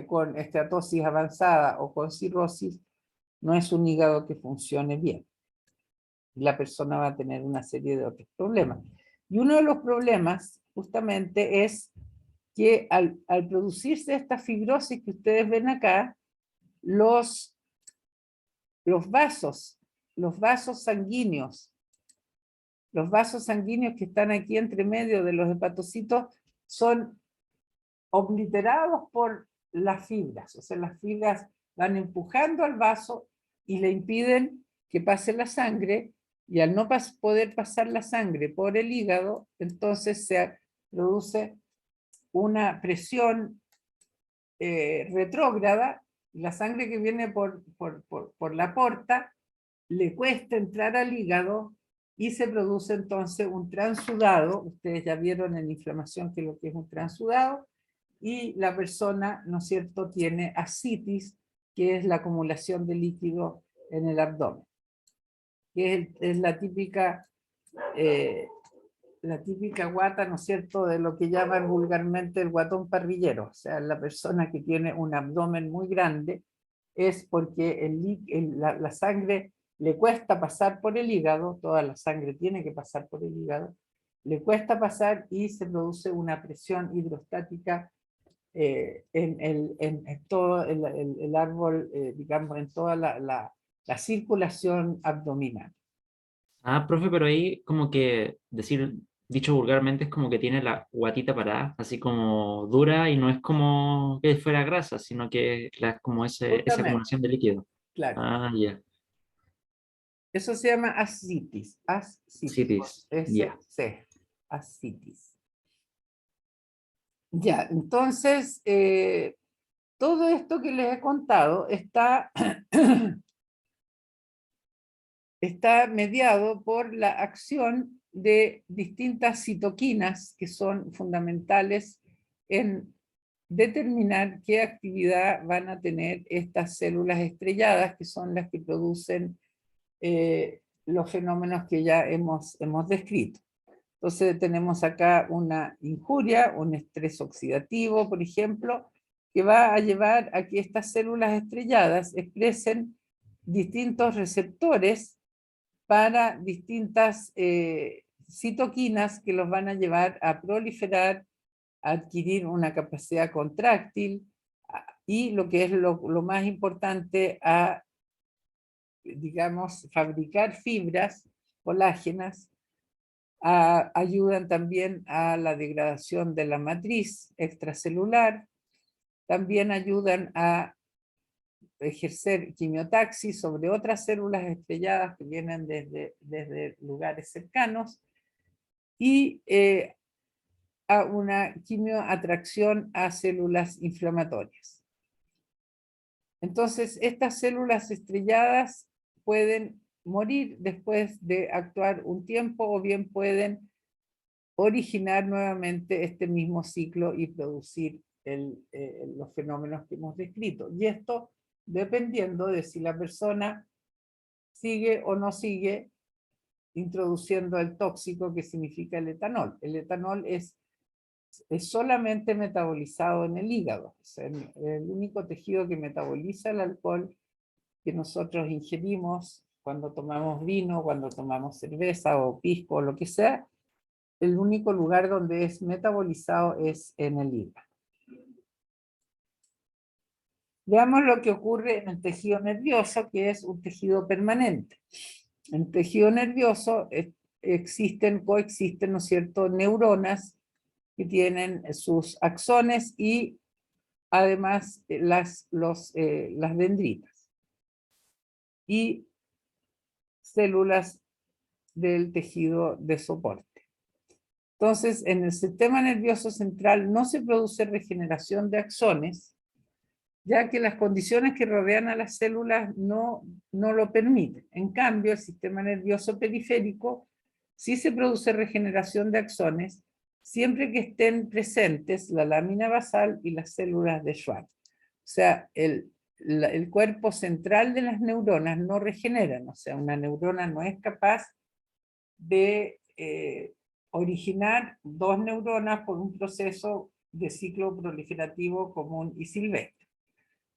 con esteatosis avanzada o con cirrosis no es un hígado que funcione bien. La persona va a tener una serie de otros problemas. Y uno de los problemas justamente es que al producirse esta fibrosis que ustedes ven acá, los vasos sanguíneos que están aquí entre medio de los hepatocitos son obliterados por las fibras, o sea, las fibras van empujando al vaso y le impiden que pase la sangre, y al no poder pasar la sangre por el hígado, entonces se produce una presión retrógrada, la sangre que viene por la porta le cuesta entrar al hígado y se produce entonces un transudado. Ustedes ya vieron en inflamación que es lo que es un transudado, y la persona, ¿no es cierto?, tiene ascitis, que es la acumulación de líquido en el abdomen, que es la típica guata, ¿no es cierto?, de lo que llaman vulgarmente el guatón parrillero. O sea, la persona que tiene un abdomen muy grande es porque la sangre le cuesta pasar por el hígado, toda la sangre tiene que pasar por el hígado, le cuesta pasar y se produce una presión hidrostática en todo el árbol, digamos, en toda la circulación abdominal. Ah, profe, pero ahí como que dicho vulgarmente, es como que tiene la guatita parada, así como dura, y no es como que fuera grasa, sino que es como esa Justamente, acumulación de líquido. claro. Ah, ya. Eso se llama ascitis. Citis, ya. S-C, ascitis. Ya, entonces, todo esto que les he contado está mediado por la acción de distintas citoquinas que son fundamentales en determinar qué actividad van a tener estas células estrelladas, que son las que producen los fenómenos que ya hemos descrito. Entonces tenemos acá una injuria, un estrés oxidativo, por ejemplo, que va a llevar a que estas células estrelladas expresen distintos receptores para distintas citoquinas que los van a llevar a proliferar, a adquirir una capacidad contráctil y lo que es lo más importante, a, digamos, fabricar fibras colágenas. Ayudan también a la degradación de la matriz extracelular, también ayudan a ejercer quimiotaxis sobre otras células estrelladas que vienen desde lugares cercanos, y a una quimioatracción a células inflamatorias. Entonces, estas células estrelladas pueden morir después de actuar un tiempo, o bien pueden originar nuevamente este mismo ciclo y producir los fenómenos que hemos descrito. Y esto dependiendo de si la persona sigue o no sigue introduciendo el tóxico que significa el etanol. El etanol es solamente metabolizado en el hígado. O sea, el único tejido que metaboliza el alcohol que nosotros ingerimos cuando tomamos vino, cuando tomamos cerveza o pisco o lo que sea, el único lugar donde es metabolizado es en el hígado. Veamos lo que ocurre en el tejido nervioso, que es un tejido permanente. En el tejido nervioso coexisten, ¿no es cierto?, neuronas que tienen sus axones y además las dendritas. Y células del tejido de soporte. Entonces, en el sistema nervioso central no se produce regeneración de axones, ya que las condiciones que rodean a las células no lo permiten. En cambio, el sistema nervioso periférico sí se produce regeneración de axones, siempre que estén presentes la lámina basal y las células de Schwann. O sea, el cuerpo central de las neuronas no regeneran, o sea, una neurona no es capaz de originar dos neuronas por un proceso de ciclo proliferativo común y silvestre.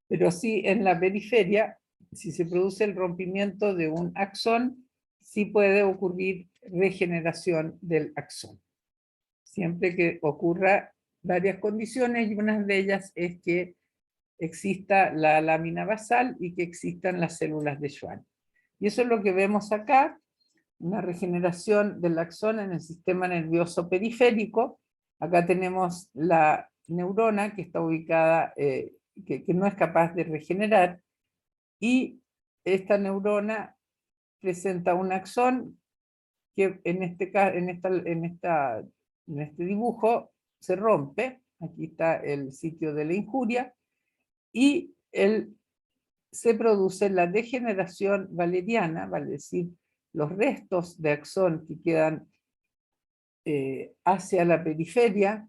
Pero sí en la periferia, si se produce el rompimiento de un axón, sí puede ocurrir regeneración del axón. Siempre que ocurra varias condiciones, y una de ellas es que exista la lámina basal y que existan las células de Schwann. Y eso es lo que vemos acá, una regeneración del axón en el sistema nervioso periférico. Acá tenemos la neurona que está ubicada, que no es capaz de regenerar, y esta neurona presenta un axón que en este dibujo se rompe. Aquí está el sitio de la injuria, y se produce la degeneración valeriana, vale decir, los restos de axón que quedan hacia la periferia,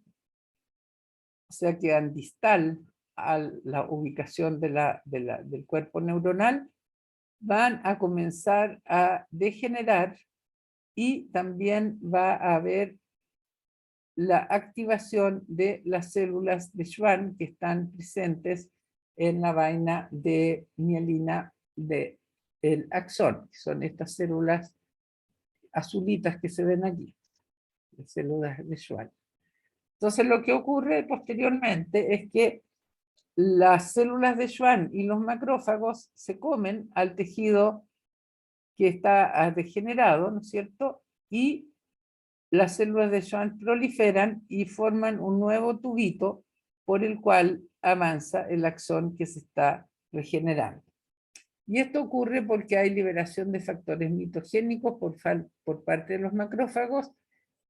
o sea, quedan distal a la ubicación del cuerpo neuronal, van a comenzar a degenerar, y también va a haber la activación de las células de Schwann que están presentes en la vaina de mielina del axón, que son estas células azulitas que se ven aquí, las células de Schwann. Entonces lo que ocurre posteriormente es que las células de Schwann y los macrófagos se comen al tejido que está degenerado, ¿no es cierto? Y las células de Schwann proliferan y forman un nuevo tubito por el cual avanza el axón que se está regenerando. Y esto ocurre porque hay liberación de factores mitogénicos por parte de los macrófagos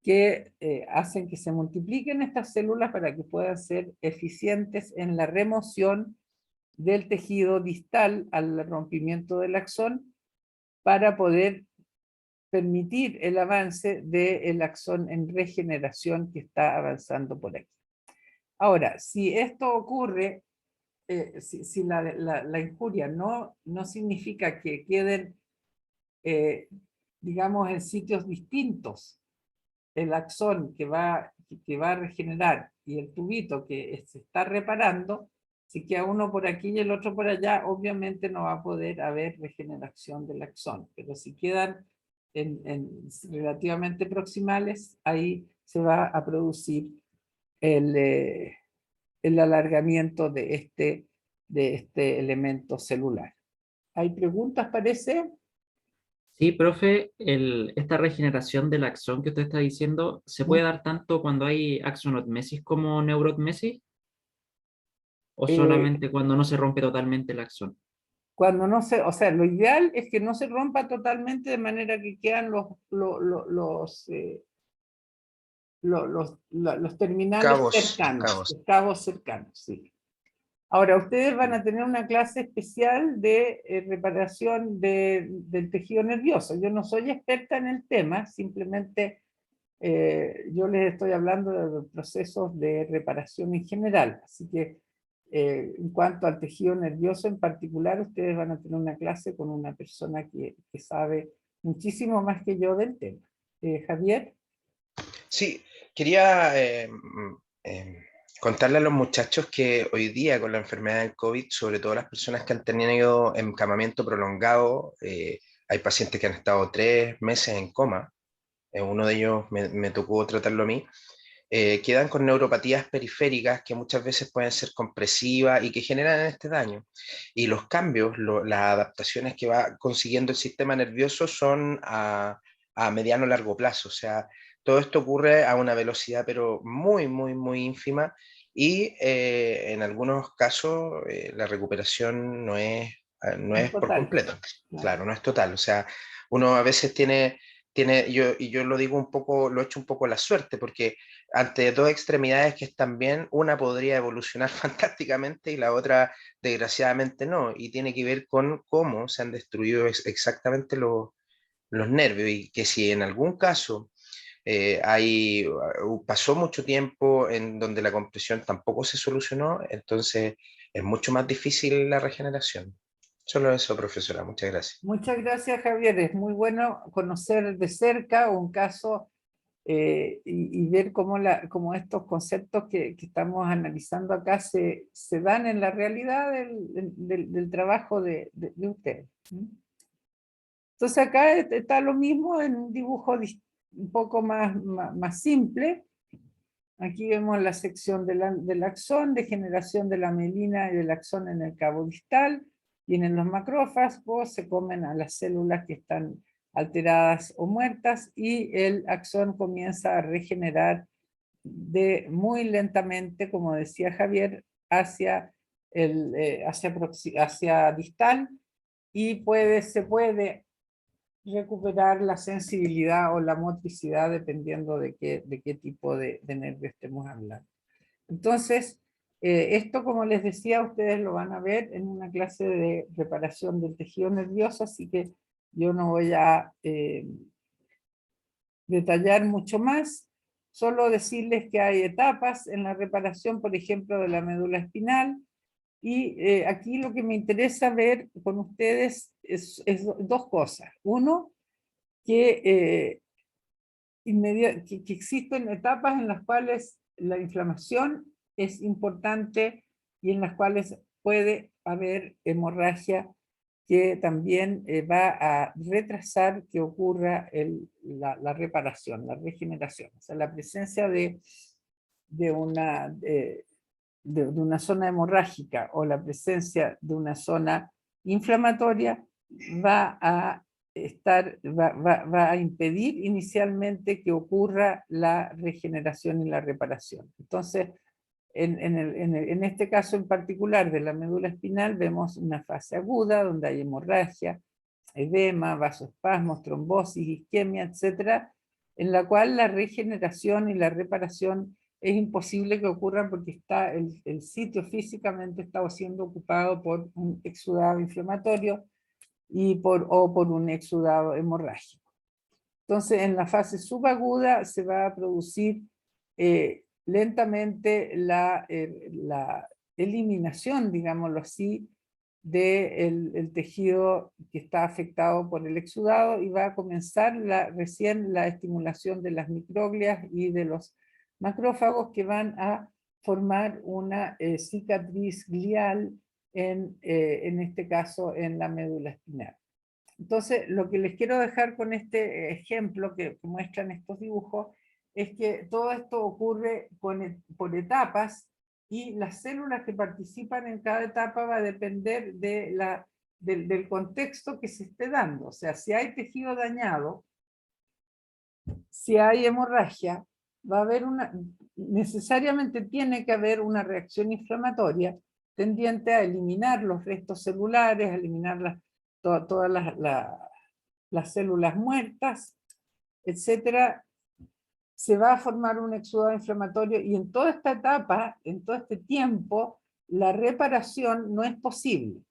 que hacen que se multipliquen estas células para que puedan ser eficientes en la remoción del tejido distal al rompimiento del axón, para poder permitir el avance del axón en regeneración que está avanzando por aquí. Ahora, si esto ocurre, si la injuria no significa que queden, digamos, en sitios distintos el axón que va a regenerar y el tubito que se está reparando, Si queda uno por aquí y el otro por allá, obviamente no va a poder haber regeneración del axón, pero si quedan relativamente proximales, ahí se va a producir el alargamiento de este elemento celular. ¿Hay preguntas, parece? Sí, profe, esta regeneración del axón que usted está diciendo, ¿se puede dar tanto cuando hay axonotmesis como neurotmesis? ¿O Eh, solamente cuando no se rompe totalmente el axón? Cuando no se, o sea, lo ideal es que no se rompa totalmente de manera que quedan los terminales cercanos, Cabos. los cabos cercanos, sí. Ahora, ustedes van a tener una clase especial de reparación del tejido nervioso. Yo no soy experta en el tema, simplemente yo les estoy hablando de los procesos de reparación en general. Así que en cuanto al tejido nervioso en particular, ustedes van a tener una clase con una persona que sabe muchísimo más que yo del tema. Javier. Sí, quería contarle a los muchachos que hoy día con la enfermedad del COVID, sobre todo las personas que han tenido encamamiento prolongado, hay pacientes que han estado 3 meses en coma, uno de ellos me tocó tratarlo a mí, quedan con neuropatías periféricas que muchas veces pueden ser compresivas y que generan este daño. Y los cambios, las adaptaciones que va consiguiendo el sistema nervioso son a mediano o largo plazo. O sea, todo esto ocurre a una velocidad pero muy, muy, muy ínfima y en algunos casos la recuperación no es por Total. completo. Claro. Claro, no es total. O sea, uno a veces yo lo digo un poco, lo echo un poco a la suerte, porque ante dos extremidades que están bien, una podría evolucionar fantásticamente y la otra desgraciadamente no, y tiene que ver con cómo se han destruido exactamente los nervios, y que si en algún caso pasó mucho tiempo en donde la compresión tampoco se solucionó, entonces es mucho más difícil la regeneración. Solo eso, profesora, muchas gracias. Muchas gracias, Javier. Es muy bueno conocer de cerca un caso y ver cómo estos conceptos que estamos analizando acá se dan en la realidad del trabajo de usted. Entonces acá está lo mismo en un dibujo un poco más simple. Aquí vemos la sección del axón, de generación de la mielina y del axón en el cabo distal. Vienen los macrófagos, se comen a las células que están alteradas o muertas y el axón comienza a regenerar muy lentamente, como decía Javier, hacia distal, y se puede recuperar la sensibilidad o la motricidad dependiendo de qué tipo de nervio estemos hablando. Entonces, esto, como les decía, ustedes lo van a ver en una clase de reparación del tejido nervioso, así que yo no voy a detallar mucho más, solo decirles que hay etapas en la reparación, por ejemplo, de la médula espinal, y aquí lo que me interesa ver con ustedes es dos cosas. Uno, que que existen etapas en las cuales la inflamación es importante y en las cuales puede haber hemorragia que también va a retrasar que ocurra la reparación, la regeneración. O sea, la presencia de una zona hemorrágica o la presencia de una zona inflamatoria va a impedir inicialmente que ocurra la regeneración y la reparación. Entonces, en este caso en particular de la médula espinal vemos una fase aguda donde hay hemorragia, edema, vasoespasmos, trombosis, isquemia, etcétera, en la cual la regeneración y la reparación es imposible que ocurran porque el sitio físicamente está siendo ocupado por un exudado inflamatorio o por un exudado hemorrágico. Entonces, en la fase subaguda se va a producir lentamente la eliminación, digámoslo así, del tejido que está afectado por el exudado y va a comenzar recién la estimulación de las microglias y de los macrófagos que van a formar una cicatriz glial en este caso en la médula espinal. Entonces, lo que les quiero dejar con este ejemplo que muestran estos dibujos es que todo esto ocurre por etapas y las células que participan en cada etapa va a depender del contexto que se esté dando. O sea, si hay tejido dañado, si hay hemorragia, va a haber necesariamente tiene que haber una reacción inflamatoria tendiente a eliminar los restos celulares, a eliminar todas las células muertas, etcétera. Se va a formar un exudado inflamatorio y en toda esta etapa, en todo este tiempo, la reparación no es posible.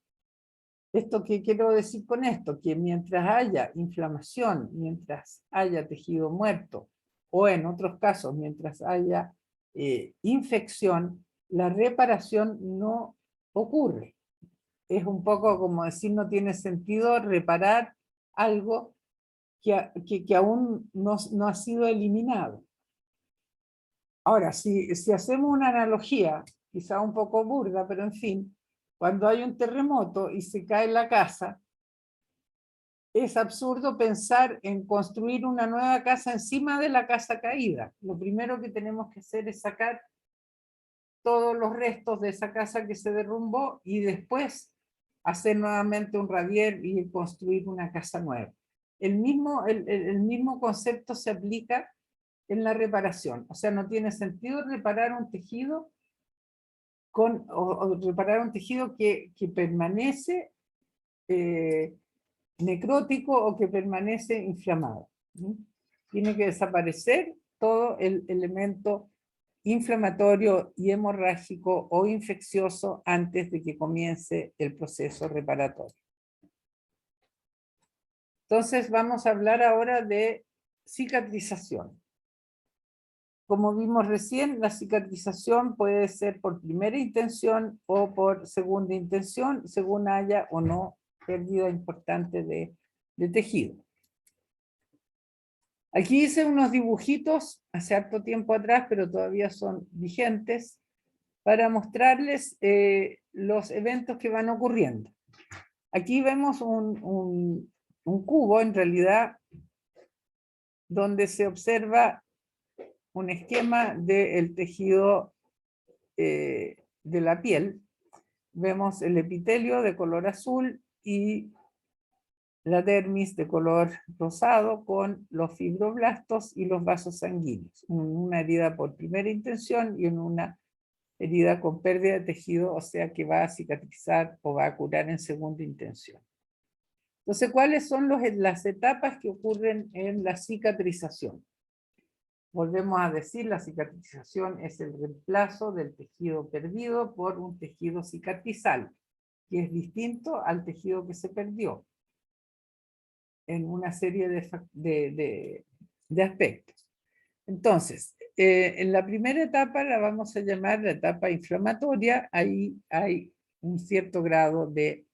¿Esto qué quiero decir con esto? Que mientras haya inflamación, mientras haya tejido muerto, o en otros casos, mientras haya infección, la reparación no ocurre. Es un poco como decir, no tiene sentido reparar algo que aún no ha sido eliminado. Ahora, si hacemos una analogía, quizá un poco burda, pero en fin, cuando hay un terremoto y se cae la casa, es absurdo pensar en construir una nueva casa encima de la casa caída. Lo primero que tenemos que hacer es sacar todos los restos de esa casa que se derrumbó y después hacer nuevamente un radier y construir una casa nueva. El mismo concepto se aplica en la reparación. O sea, no tiene sentido reparar un tejido o reparar un tejido que permanece necrótico o que permanece inflamado. Tiene que desaparecer todo el elemento inflamatorio y hemorrágico o infeccioso antes de que comience el proceso reparatorio. Entonces vamos a hablar ahora de cicatrización. Como vimos recién, la cicatrización puede ser por primera intención o por segunda intención, según haya o no pérdida importante de tejido. Aquí hice unos dibujitos hace harto tiempo atrás, pero todavía son vigentes, para mostrarles los eventos que van ocurriendo. Aquí vemos un cubo, en realidad, donde se observa un esquema del tejido de la piel. Vemos el epitelio de color azul y la dermis de color rosado con los fibroblastos y los vasos sanguíneos. Una herida por primera intención y en una herida con pérdida de tejido, o sea que va a cicatrizar o va a curar en segunda intención. Entonces, ¿cuáles son las etapas que ocurren en la cicatrización? Volvemos a decir, la cicatrización es el reemplazo del tejido perdido por un tejido cicatrizal, que es distinto al tejido que se perdió en una serie de aspectos. Entonces, en la primera etapa la vamos a llamar la etapa inflamatoria. Ahí hay un cierto grado de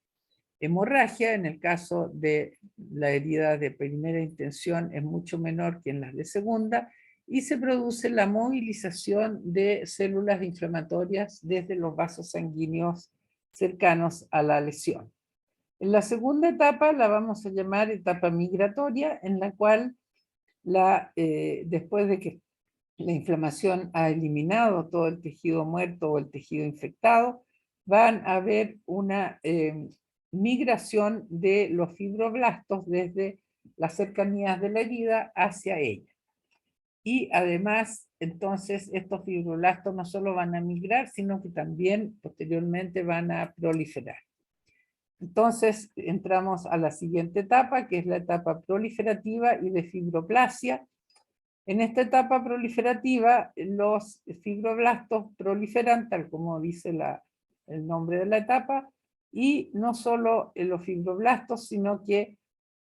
hemorragia. En el caso de la herida de primera intención es mucho menor que en las de segunda, y se produce la movilización de células inflamatorias desde los vasos sanguíneos cercanos a la lesión. En la segunda etapa la vamos a llamar etapa migratoria, en la cual después de que la inflamación ha eliminado todo el tejido muerto o el tejido infectado, van a haber una migración de los fibroblastos desde las cercanías de la herida hacia ella. Y además, entonces, estos fibroblastos no solo van a migrar, sino que también posteriormente van a proliferar. Entonces, entramos a la siguiente etapa, que es la etapa proliferativa y de fibroplasia. En esta etapa proliferativa, los fibroblastos proliferan, tal como dice el nombre de la etapa, y no solo los fibroblastos, sino que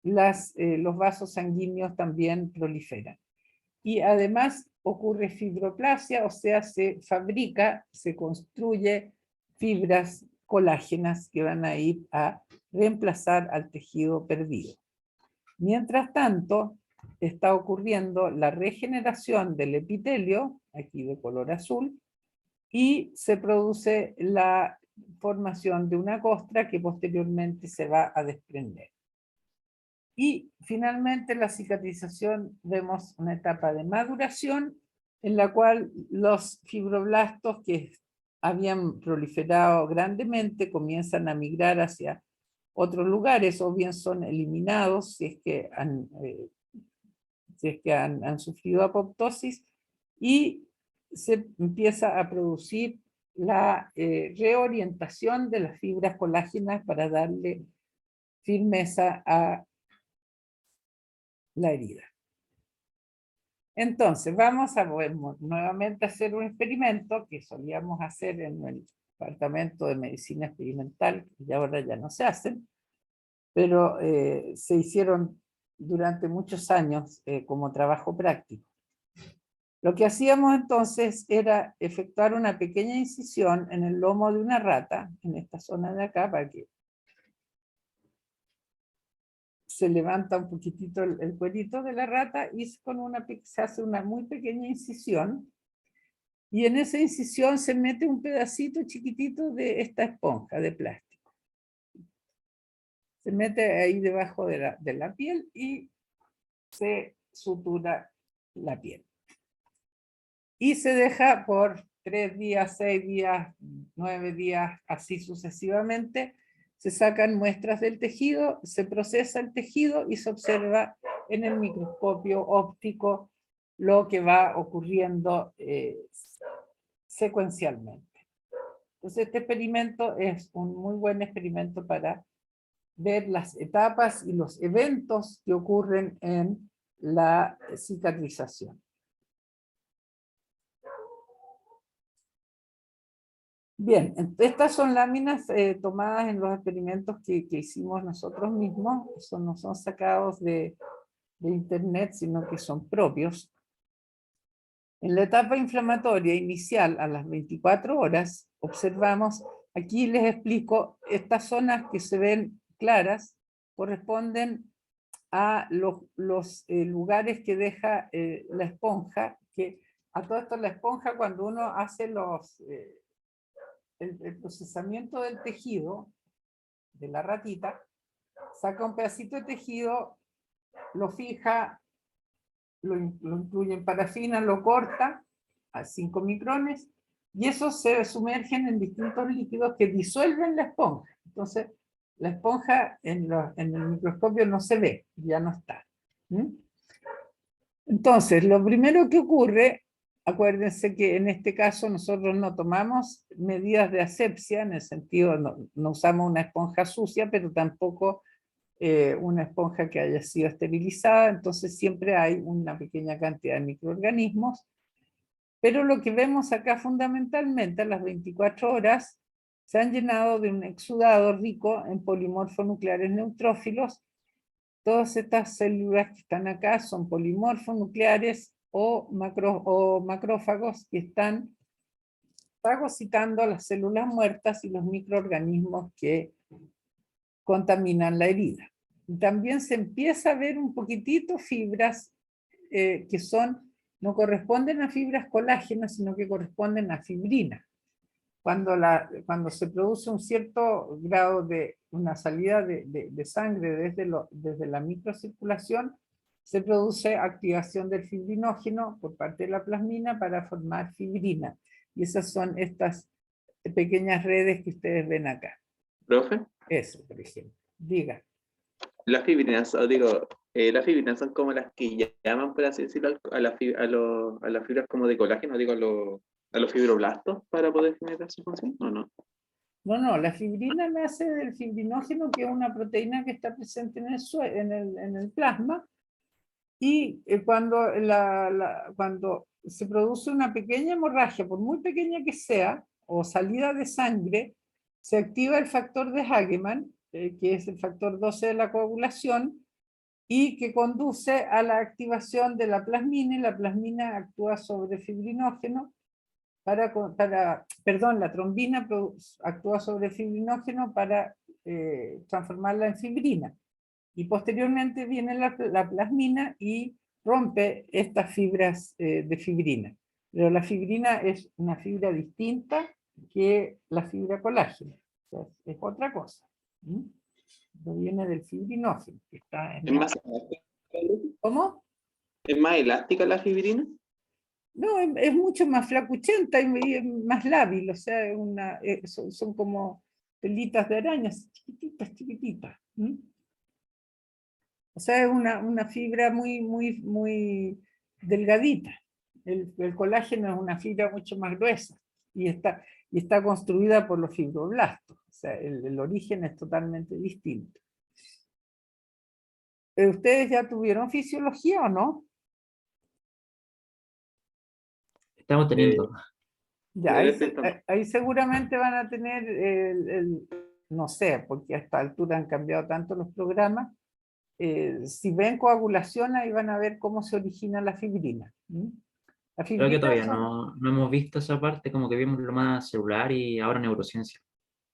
los vasos sanguíneos también proliferan. Y además ocurre fibroplasia, o sea, se construye fibras colágenas que van a ir a reemplazar al tejido perdido. Mientras tanto, está ocurriendo la regeneración del epitelio, aquí de color azul, y se produce la formación de una costra que posteriormente se va a desprender. Y finalmente en la cicatrización vemos una etapa de maduración en la cual los fibroblastos que habían proliferado grandemente comienzan a migrar hacia otros lugares o bien son eliminados si es que han sufrido apoptosis, y se empieza a producir la reorientación de las fibras colágenas para darle firmeza a la herida. Entonces, vamos a nuevamente hacer un experimento que solíamos hacer en el departamento de medicina experimental, y ahora ya no se hacen, pero se hicieron durante muchos años como trabajo práctico. Lo que hacíamos entonces era efectuar una pequeña incisión en el lomo de una rata, en esta zona de acá, para que se levanta un poquitito el cuerito de la rata y se hace una muy pequeña incisión, y en esa incisión se mete un pedacito chiquitito de esta esponja de plástico. Se mete ahí debajo de la piel y se sutura la piel. Y se deja por 3 días, 6 días, 9 días, así sucesivamente. Se sacan muestras del tejido, se procesa el tejido y se observa en el microscopio óptico lo que va ocurriendo secuencialmente. Entonces este experimento es un muy buen experimento para ver las etapas y los eventos que ocurren en la cicatrización. Bien, estas son láminas tomadas en los experimentos que hicimos nosotros mismos. Eso no son sacados de internet, sino que son propios. En la etapa inflamatoria inicial, a las 24 horas, observamos, aquí les explico, estas zonas que se ven claras corresponden a los lugares que deja la esponja, que a todo esto la esponja, cuando uno hace el procesamiento del tejido de la ratita, saca un pedacito de tejido, lo fija, lo incluye en parafina, lo corta a 5 micrones, y eso se sumergen en distintos líquidos que disuelven la esponja. Entonces, la esponja en el microscopio no se ve, ya no está. Entonces, lo primero que ocurre, acuérdense que en este caso nosotros no tomamos medidas de asepsia, en el sentido, no usamos una esponja sucia, pero tampoco una esponja que haya sido esterilizada, entonces siempre hay una pequeña cantidad de microorganismos, pero lo que vemos acá fundamentalmente a las 24 horas se han llenado de un exudado rico en polimorfonucleares neutrófilos. Todas estas células que están acá son polimorfonucleares o macrófagos que están fagocitando las células muertas y los microorganismos que contaminan la herida. Y también se empieza a ver un poquitito fibras que no corresponden a fibras colágenas, sino que corresponden a fibrina. Cuando se produce un cierto grado de una salida de sangre desde la microcirculación, se produce activación del fibrinógeno por parte de la plasmina para formar fibrina. Y esas son estas pequeñas redes que ustedes ven acá. ¿Profe? Eso, por ejemplo. Diga. Las fibrinas, las fibrinas son como las que llaman, por así decirlo, a las fibras como de colágeno, a los fibroblastos para poder generar su función, ¿o no? No, la fibrina nace del fibrinógeno, que es una proteína que está presente en el plasma, y cuando se produce una pequeña hemorragia, por muy pequeña que sea, o salida de sangre, se activa el factor de Hagemann, que es el factor 12 de la coagulación, y que conduce a la activación de la plasmina, y la plasmina actúa sobre fibrinógeno, la trombina actúa sobre fibrinógeno para transformarla en fibrina. Y posteriormente viene la plasmina y rompe estas fibras de fibrina. Pero la fibrina es una fibra distinta que la fibra colágena. O sea, es otra cosa. Proviene del fibrinógeno, que está en ¿Es la... más elástica? ¿Cómo? ¿Es más elástica la fibrina? No, es mucho más flacuchenta y más lábil, o sea, son como pelitas de arañas, chiquititas, chiquititas. O sea, es una fibra muy delgadita. El colágeno es una fibra mucho más gruesa y está construida por los fibroblastos. O sea, el origen es totalmente distinto. ¿Ustedes ya tuvieron fisiología o no? Estamos teniendo. Ya, ahí seguramente van a tener, no sé, porque a esta altura han cambiado tanto los programas. Si ven coagulación, ahí van a ver cómo se origina la fibrina. La Creo que fibrina todavía son- no hemos visto esa parte, como que vimos lo más celular y ahora neurociencia.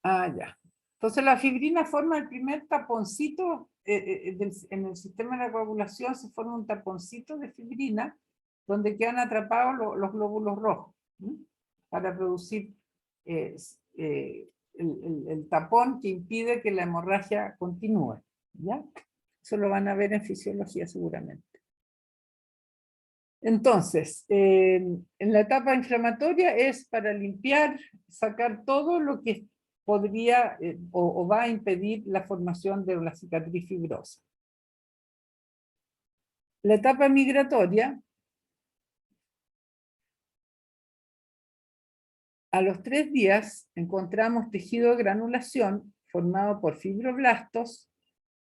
Ah, ya. Entonces la fibrina forma el primer taponcito, en el sistema de la coagulación se forma un taponcito de fibrina donde quedan atrapados los glóbulos rojos, para producir el tapón que impide que la hemorragia continúe. ¿Ya? Eso lo van a ver en fisiología seguramente. Entonces, en la etapa inflamatoria es para limpiar, sacar todo lo que podría o va a impedir la formación de la cicatriz fibrosa. La etapa migratoria, a los 3 días encontramos tejido de granulación formado por fibroblastos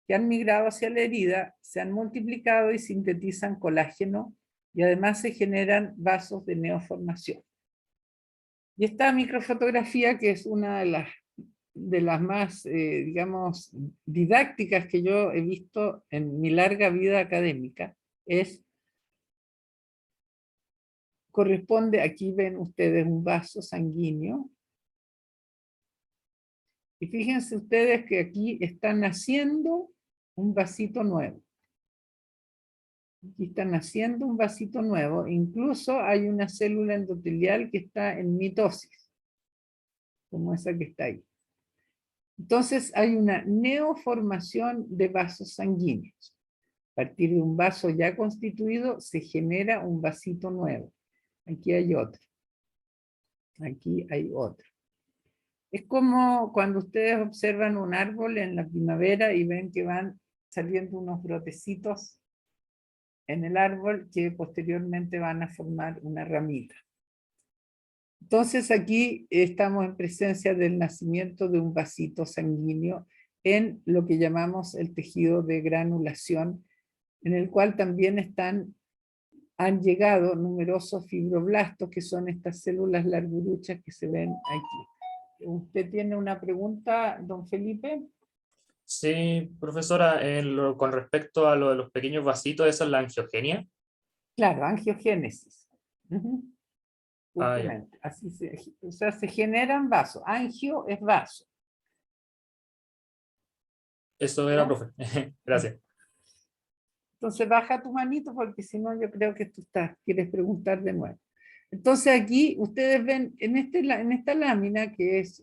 que han migrado hacia la herida, se han multiplicado y sintetizan colágeno y además se generan vasos de neoformación. Y esta microfotografía, que es una de las más, digamos, didácticas que yo he visto en mi larga vida académica, corresponde, aquí ven ustedes un vaso sanguíneo, y fíjense ustedes que aquí está naciendo un vasito nuevo. Aquí está naciendo un vasito nuevo, incluso hay una célula endotelial que está en mitosis, como esa que está ahí. Entonces hay una neoformación de vasos sanguíneos. A partir de un vaso ya constituido se genera un vasito nuevo. Aquí hay otro. Aquí hay otro. Es como cuando ustedes observan un árbol en la primavera y ven que van saliendo unos brotecitos en el árbol que posteriormente van a formar una ramita. Entonces aquí estamos en presencia del nacimiento de un vasito sanguíneo en lo que llamamos el tejido de granulación, en el cual también han llegado numerosos fibroblastos, que son estas células larguruchas que se ven aquí. ¿Usted tiene una pregunta, don Felipe? Sí, profesora, con respecto a lo de los pequeños vasitos, ¿esa es la angiogenia? Claro, angiogénesis. Ah, ya. Justamente. O sea, se generan vasos. Angio es vaso. Eso era, profe. Gracias. Entonces baja tu manito porque si no yo creo que tú quieres preguntar de nuevo. Entonces aquí ustedes ven en esta lámina, que es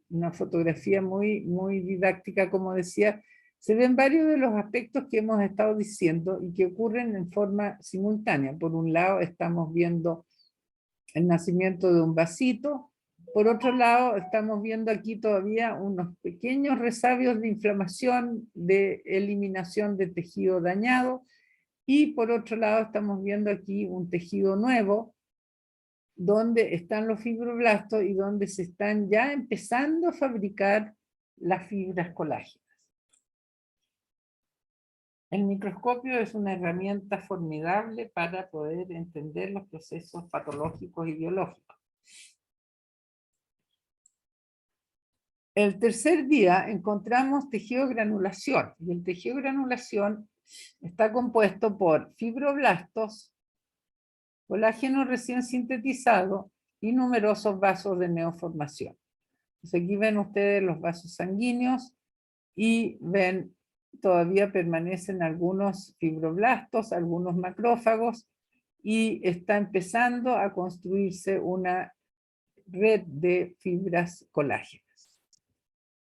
una fotografía muy didáctica, como decía, se ven varios de los aspectos que hemos estado diciendo y que ocurren en forma simultánea. Por un lado estamos viendo el nacimiento de un vasito. Por otro lado, estamos viendo aquí todavía unos pequeños resabios de inflamación, de eliminación de tejido dañado. Y por otro lado, estamos viendo aquí un tejido nuevo, donde están los fibroblastos y donde se están ya empezando a fabricar las fibras colágenas. El microscopio es una herramienta formidable para poder entender los procesos patológicos y biológicos. El tercer día encontramos tejido de granulación, y el tejido de granulación está compuesto por fibroblastos, colágeno recién sintetizado y numerosos vasos de neoformación. Entonces aquí ven ustedes los vasos sanguíneos y ven, todavía permanecen algunos fibroblastos, algunos macrófagos, y está empezando a construirse una red de fibras colágenas.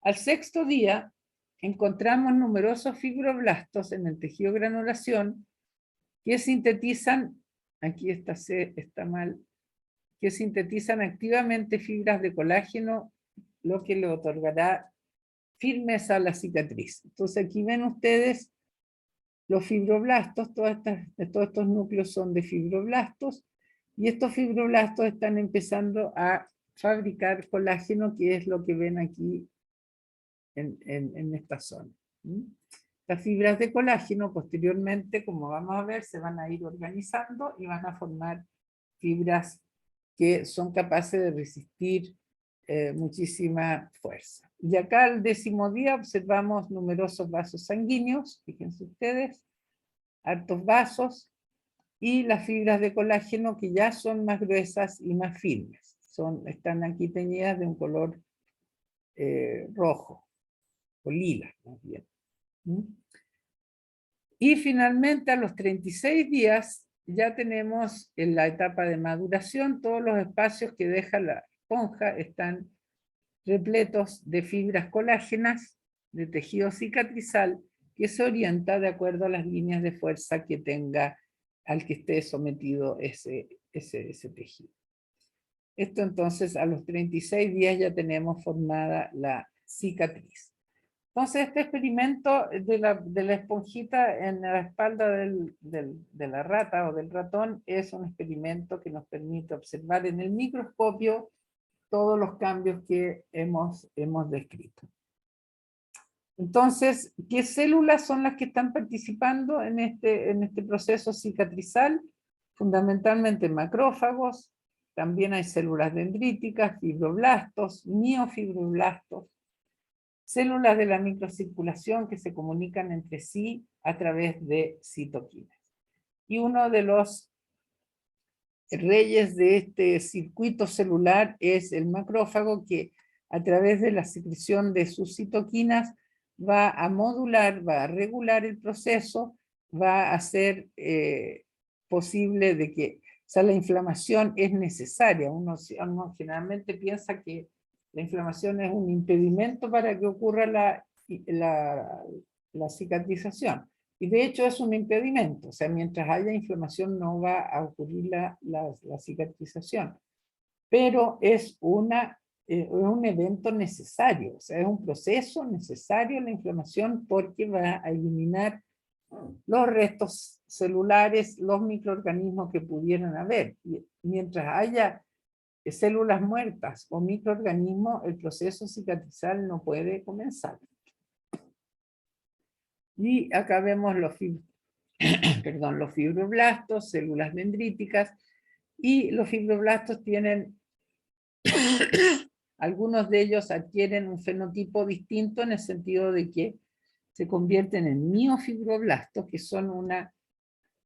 Al sexto día, encontramos numerosos fibroblastos en el tejido de granulación que sintetizan, aquí está mal, que sintetizan activamente fibras de colágeno, lo que le otorgará firmeza a la cicatriz. Entonces aquí ven ustedes los fibroblastos, todos estos núcleos son de fibroblastos, y estos fibroblastos están empezando a fabricar colágeno, que es lo que ven aquí en esta zona. Las fibras de colágeno posteriormente, como vamos a ver, se van a ir organizando y van a formar fibras que son capaces de resistir muchísima fuerza. Y acá al 10º día observamos numerosos vasos sanguíneos, fíjense ustedes, hartos vasos, y las fibras de colágeno que ya son más gruesas y más firmes. Están aquí teñidas de un color rojo, o lila más bien. Y finalmente a los 36 días ya tenemos en la etapa de maduración, todos los espacios que deja la esponja están repletos de fibras colágenas de tejido cicatrizal que se orienta de acuerdo a las líneas de fuerza que tenga al que esté sometido ese tejido. Esto entonces a los 36 días ya tenemos formada la cicatriz. Entonces este experimento de la esponjita en la espalda de la rata o del ratón es un experimento que nos permite observar en el microscopio todos los cambios que hemos descrito. Entonces, ¿qué células son las que están participando en este proceso cicatrizal? Fundamentalmente macrófagos, también hay células dendríticas, fibroblastos, miofibroblastos, células de la microcirculación que se comunican entre sí a través de citoquinas. Y uno de los reyes de este circuito celular es el macrófago, que a través de la secreción de sus citoquinas va a modular, va a regular el proceso, va a hacer posible de que, o sea, la inflamación es necesaria. Uno generalmente piensa que la inflamación es un impedimento para que ocurra la cicatrización. Y de hecho es un impedimento, o sea, mientras haya inflamación no va a ocurrir la cicatrización. Pero es un evento necesario, o sea, es un proceso necesario la inflamación porque va a eliminar los restos celulares, los microorganismos que pudieran haber. Y mientras haya células muertas o microorganismos, el proceso cicatrizal no puede comenzar. Y acá vemos los fibroblastos, células dendríticas, y los fibroblastos tienen, algunos de ellos adquieren un fenotipo distinto en el sentido de que se convierten en miofibroblastos, que son una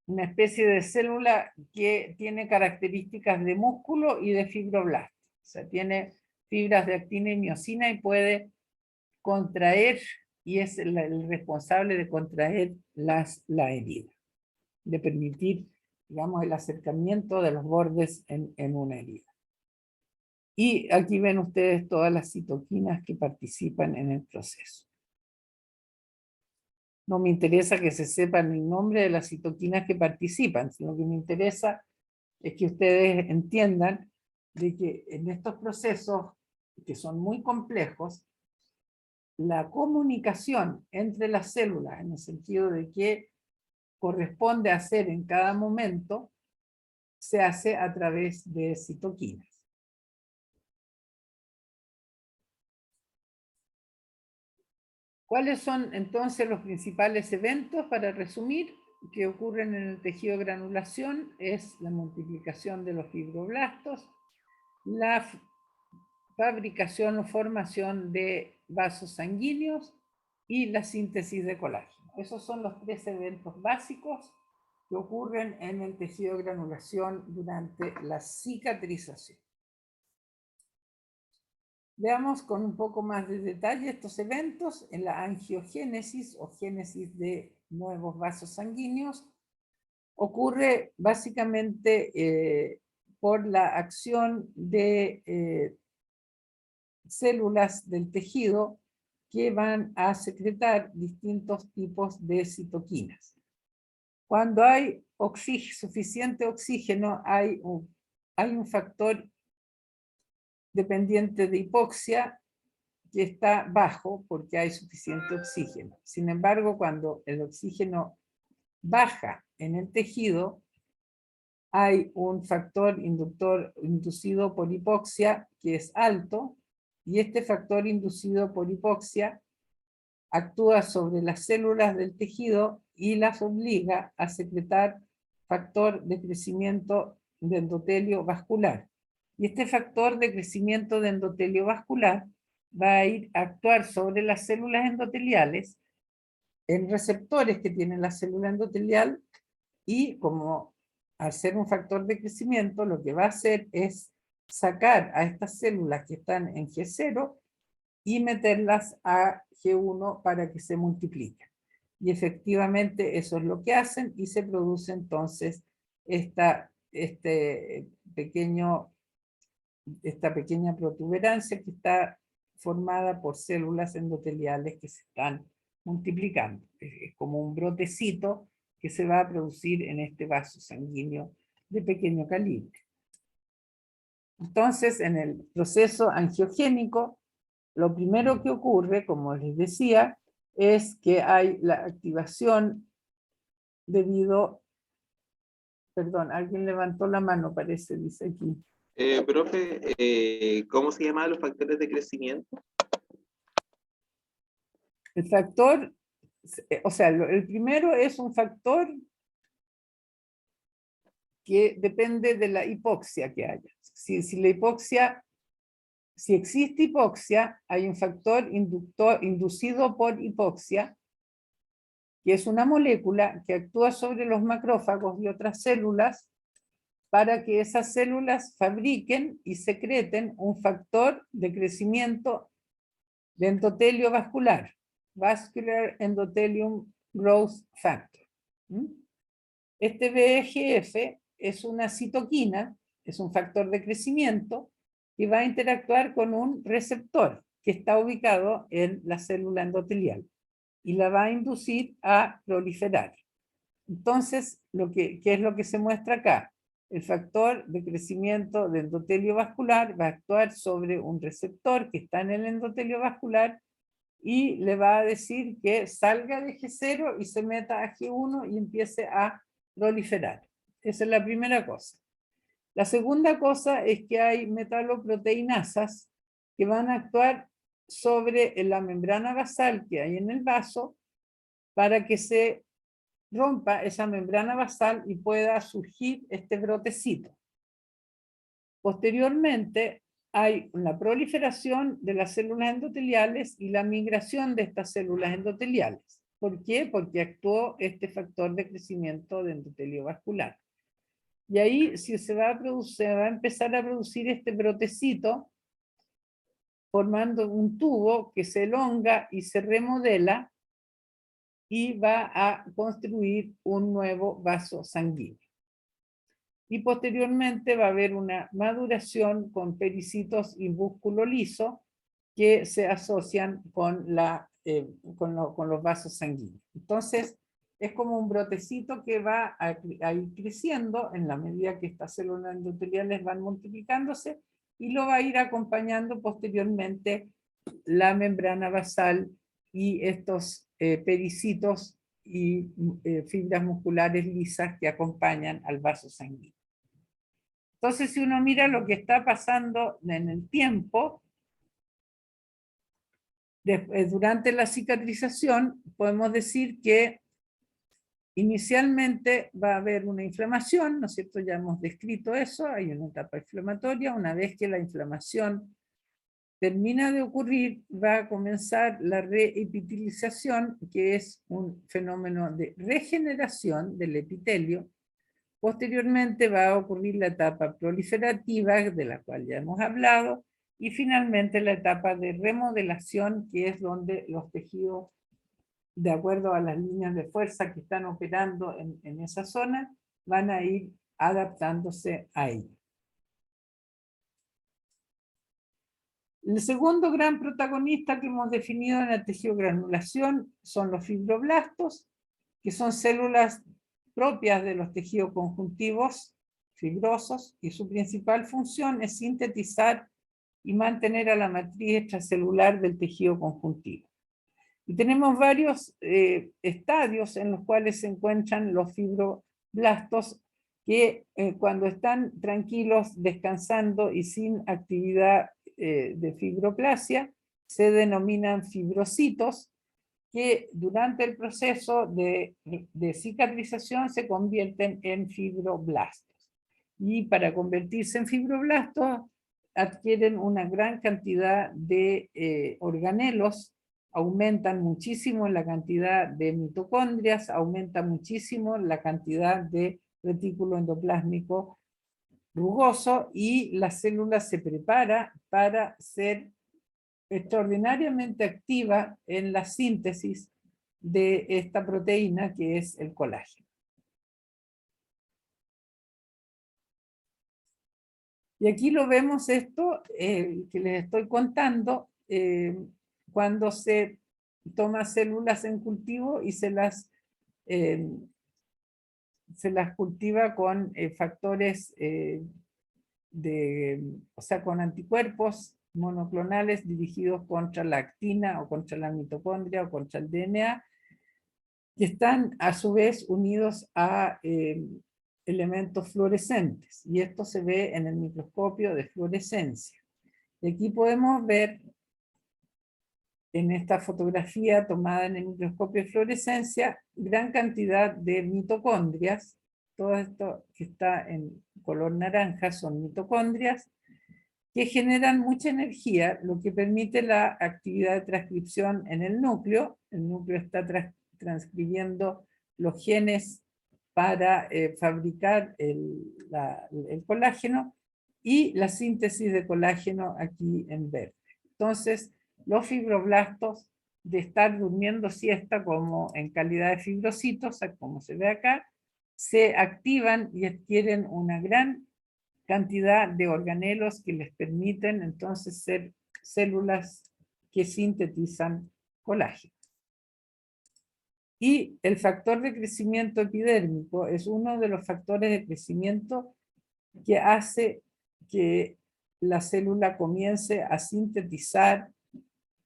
especie de célula que tiene características de músculo y de fibroblasto. O sea, tiene fibras de actina y miosina y puede contraer, y es el responsable de contraer la herida, de permitir, digamos, el acercamiento de los bordes en una herida. Y aquí ven ustedes todas las citoquinas que participan en el proceso. No me interesa que se sepan el nombre de las citoquinas que participan, sino que me interesa es que ustedes entiendan de que en estos procesos, que son muy complejos, la comunicación entre las células, en el sentido de qué corresponde hacer en cada momento, se hace a través de citoquinas. ¿Cuáles son entonces los principales eventos? Para resumir, que ocurren en el tejido de granulación es la multiplicación de los fibroblastos, la fabricación o formación de vasos sanguíneos y la síntesis de colágeno. Esos son los 3 eventos básicos que ocurren en el tejido de granulación durante la cicatrización. Veamos con un poco más de detalle estos eventos en la angiogénesis o génesis de nuevos vasos sanguíneos. ocurre básicamente por la acción de células del tejido que van a secretar distintos tipos de citoquinas. Cuando hay suficiente oxígeno, hay un factor dependiente de hipoxia que está bajo porque hay suficiente oxígeno. Sin embargo, cuando el oxígeno baja en el tejido, hay un factor inducido por hipoxia que es alto, y este factor inducido por hipoxia actúa sobre las células del tejido y las obliga a secretar factor de crecimiento de endotelio vascular. Y este factor de crecimiento de endotelio vascular va a ir a actuar sobre las células endoteliales en receptores que tiene la célula endotelial, y como al ser un factor de crecimiento, lo que va a hacer es sacar a estas células que están en G0 y meterlas a G1 para que se multipliquen. Y efectivamente eso es lo que hacen, y se produce entonces esta pequeña protuberancia que está formada por células endoteliales que se están multiplicando. Es como un brotecito que se va a producir en este vaso sanguíneo de pequeño calibre. Entonces, en el proceso angiogénico, lo primero que ocurre, como les decía, es que hay la activación debido... Perdón, alguien levantó la mano, parece, dice aquí. Profe, ¿cómo se llaman los factores de crecimiento? El factor, o sea, el primero es un factor que depende de la hipoxia que haya. Si existe hipoxia, hay un factor inducido por hipoxia, que es una molécula que actúa sobre los macrófagos y otras células para que esas células fabriquen y secreten un factor de crecimiento de endotelio vascular, Vascular Endothelium Growth Factor. Este VEGF es una citoquina, es un factor de crecimiento que va a interactuar con un receptor que está ubicado en la célula endotelial y la va a inducir a proliferar. Entonces, ¿qué es lo que se muestra acá? El factor de crecimiento de endotelio vascular va a actuar sobre un receptor que está en el endotelio vascular y le va a decir que salga de G0 y se meta a G1 y empiece a proliferar. Esa es la primera cosa. La segunda cosa es que hay metaloproteinasas que van a actuar sobre la membrana basal que hay en el vaso para que se rompa esa membrana basal y pueda surgir este brotecito. Posteriormente, hay una proliferación de las células endoteliales y la migración de estas células endoteliales. ¿Por qué? Porque actuó este factor de crecimiento de endotelio vascular. Y ahí se va a empezar a producir este brotecito, formando un tubo que se elonga y se remodela y va a construir un nuevo vaso sanguíneo. Y posteriormente va a haber una maduración con pericitos y músculo liso que se asocian con los vasos sanguíneos. Entonces, es como un brotecito que va a ir creciendo en la medida que estas células endoteliales van multiplicándose, y lo va a ir acompañando posteriormente la membrana basal y estos pericitos y fibras musculares lisas que acompañan al vaso sanguíneo. Entonces, si uno mira lo que está pasando en el tiempo, durante la cicatrización, podemos decir que inicialmente va a haber una inflamación, ¿no es cierto? Ya hemos descrito eso, hay una etapa inflamatoria. Una vez que la inflamación termina de ocurrir, va a comenzar la reepitelización, que es un fenómeno de regeneración del epitelio. Posteriormente va a ocurrir la etapa proliferativa, de la cual ya hemos hablado, y finalmente la etapa de remodelación, que es donde los tejidos, de acuerdo a las líneas de fuerza que están operando en esa zona, van a ir adaptándose a ello. El segundo gran protagonista que hemos definido en la tejido-granulación son los fibroblastos, que son células propias de los tejidos conjuntivos fibrosos, y su principal función es sintetizar y mantener a la matriz extracelular del tejido conjuntivo. Y tenemos varios estadios en los cuales se encuentran los fibroblastos que cuando están tranquilos, descansando y sin actividad de fibroplasia, se denominan fibrocitos, que durante el proceso de cicatrización se convierten en fibroblastos. Y para convertirse en fibroblastos adquieren una gran cantidad de organelos, aumentan muchísimo la cantidad de mitocondrias, aumenta muchísimo la cantidad de retículo endoplásmico rugoso, y la célula se prepara para ser extraordinariamente activa en la síntesis de esta proteína que es el colágeno. Y aquí lo vemos esto que les estoy contando, cuando se toma células en cultivo y se las cultiva con factores o sea, con anticuerpos monoclonales dirigidos contra la actina o contra la mitocondria o contra el DNA, que están a su vez unidos a elementos fluorescentes, y esto se ve en el microscopio de fluorescencia. Y aquí podemos ver en esta fotografía tomada en el microscopio de fluorescencia gran cantidad de mitocondrias. Todo esto que está en color naranja son mitocondrias que generan mucha energía, lo que permite la actividad de transcripción en el núcleo. El núcleo está transcribiendo los genes para fabricar el colágeno, y la síntesis de colágeno aquí en verde. Entonces, los fibroblastos, de estar durmiendo siesta como en calidad de fibrocitos, como se ve acá, se activan y adquieren una gran cantidad de organelos que les permiten entonces ser células que sintetizan colágeno. Y el factor de crecimiento epidérmico es uno de los factores de crecimiento que hace que la célula comience a sintetizar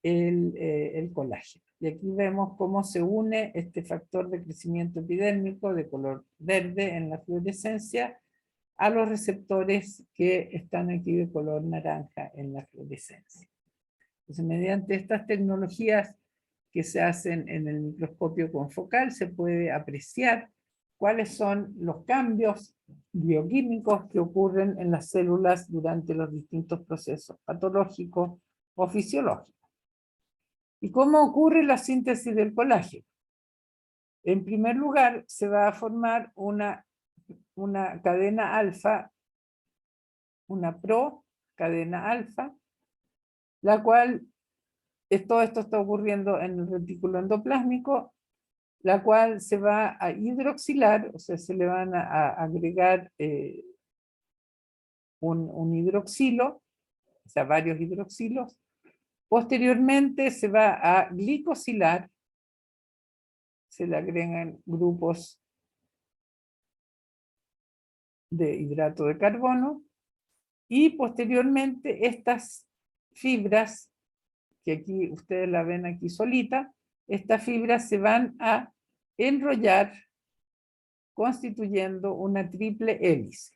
el colágeno. Y aquí vemos cómo se une este factor de crecimiento epidérmico de color verde en la fluorescencia a los receptores que están aquí de color naranja en la fluorescencia. Entonces, mediante estas tecnologías que se hacen en el microscopio confocal, se puede apreciar cuáles son los cambios bioquímicos que ocurren en las células durante los distintos procesos patológicos o fisiológicos. ¿Y cómo ocurre la síntesis del colágeno? En primer lugar, se va a formar una cadena alfa, una pro-cadena alfa, la cual, todo esto está ocurriendo en el retículo endoplásmico, la cual se va a hidroxilar, o sea, se le van a agregar un hidroxilo, o sea, varios hidroxilos. Posteriormente se va a glicosilar, se le agregan grupos de hidrato de carbono, y posteriormente estas fibras, que aquí ustedes la ven aquí solita, estas fibras se van a enrollar constituyendo una triple hélice.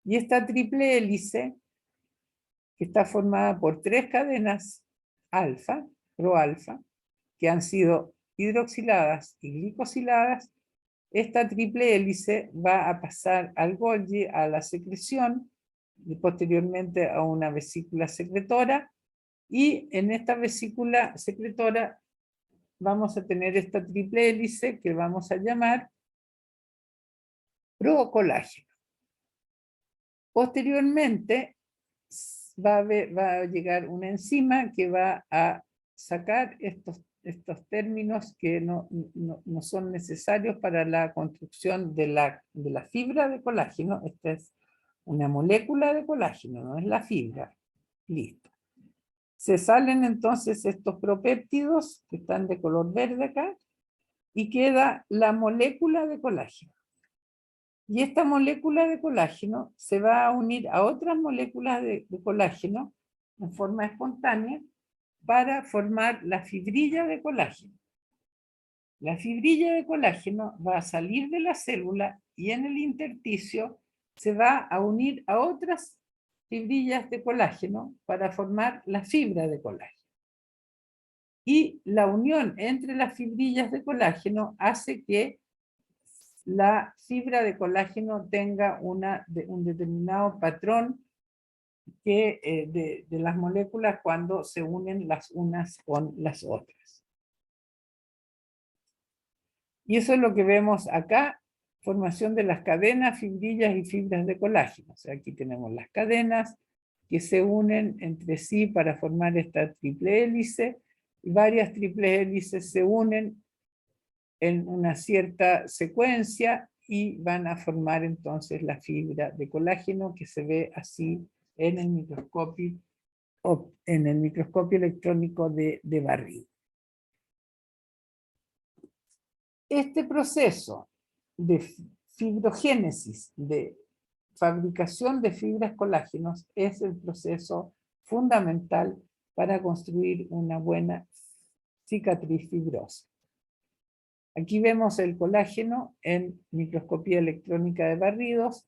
Y esta triple hélice, que está formada por 3 cadenas alfa, proalfa, que han sido hidroxiladas y glicosiladas, esta triple hélice va a pasar al Golgi, a la secreción, y posteriormente a una vesícula secretora, y en esta vesícula secretora vamos a tener esta triple hélice que vamos a llamar procolágeno. Posteriormente va a llegar una enzima que va a sacar estos estos términos que no son necesarios para la construcción de la fibra de colágeno. Esta es una molécula de colágeno, no es la fibra. Listo. Se salen entonces estos propéptidos que están de color verde acá y queda la molécula de colágeno. Y esta molécula de colágeno se va a unir a otras moléculas de colágeno en forma espontánea para formar la fibrilla de colágeno. La fibrilla de colágeno va a salir de la célula y en el intersticio se va a unir a otras fibrillas de colágeno para formar la fibra de colágeno. Y la unión entre las fibrillas de colágeno hace que la fibra de colágeno tenga un determinado patrón de las moléculas cuando se unen las unas con las otras. Y eso es lo que vemos acá, formación de las cadenas, fibrillas y fibras de colágeno. O sea, aquí tenemos las cadenas que se unen entre sí para formar esta triple hélice, y varias triples hélices se unen en una cierta secuencia y van a formar entonces la fibra de colágeno que se ve así en el microscopio, o en el microscopio electrónico de barrido. Este proceso de fibrogénesis, de fabricación de fibras colágenos, es el proceso fundamental para construir una buena cicatriz fibrosa. Aquí vemos el colágeno en microscopía electrónica de barridos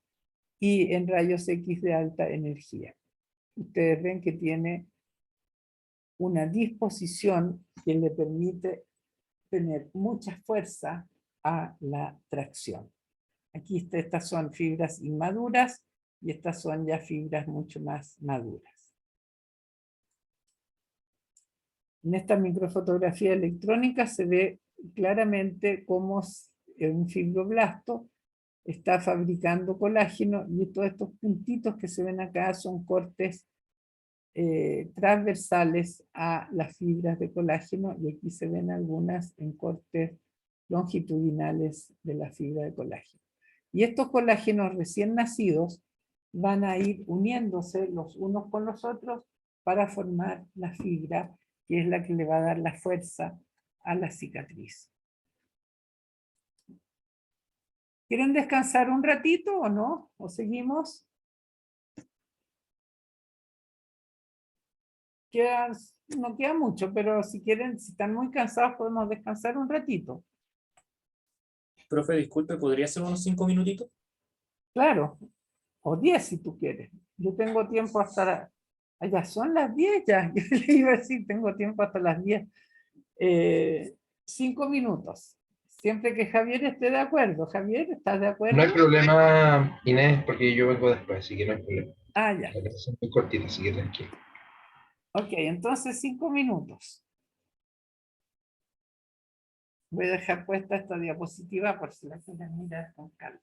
y en rayos X de alta energía. Ustedes ven que tiene una disposición que le permite tener mucha fuerza a la tracción. Aquí estas son fibras inmaduras y estas son ya fibras mucho más maduras. En esta microfotografía electrónica se ve claramente cómo un fibroblasto está fabricando colágeno y todos estos puntitos que se ven acá son cortes transversales a las fibras de colágeno y aquí se ven algunas en cortes longitudinales de la fibra de colágeno. Y estos colágenos recién nacidos van a ir uniéndose los unos con los otros para formar la fibra que es la que le va a dar la fuerza a la cicatriz. ¿Quieren descansar un ratito o no? ¿O seguimos? No queda mucho, pero si quieren, si están muy cansados, podemos descansar un ratito. Profe, disculpe, ¿podría ser unos 5 minutitos? Claro, o 10 si tú quieres. Yo tengo tiempo hasta... Ya son las 10 ya. Yo le iba a decir, tengo tiempo hasta las 10. 5 minutos. Siempre que Javier esté de acuerdo. Javier, ¿estás de acuerdo? No hay problema, Inés, porque yo vengo después, así que no hay problema. Ah, ya. La clase es muy cortita, así que tranquilo. Ok, entonces 5 minutos. Voy a dejar puesta esta diapositiva por si la quieren mirar con calma.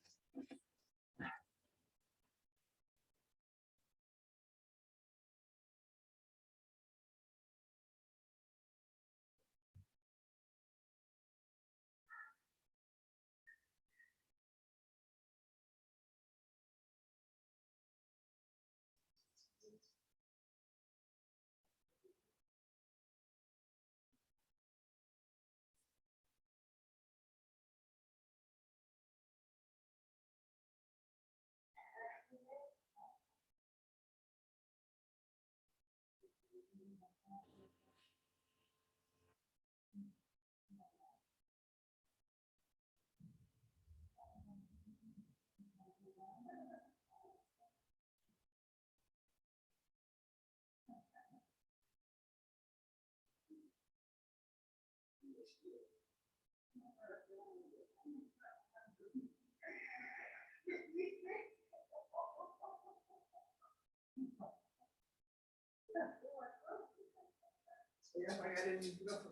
Voy a apagar el micrófono.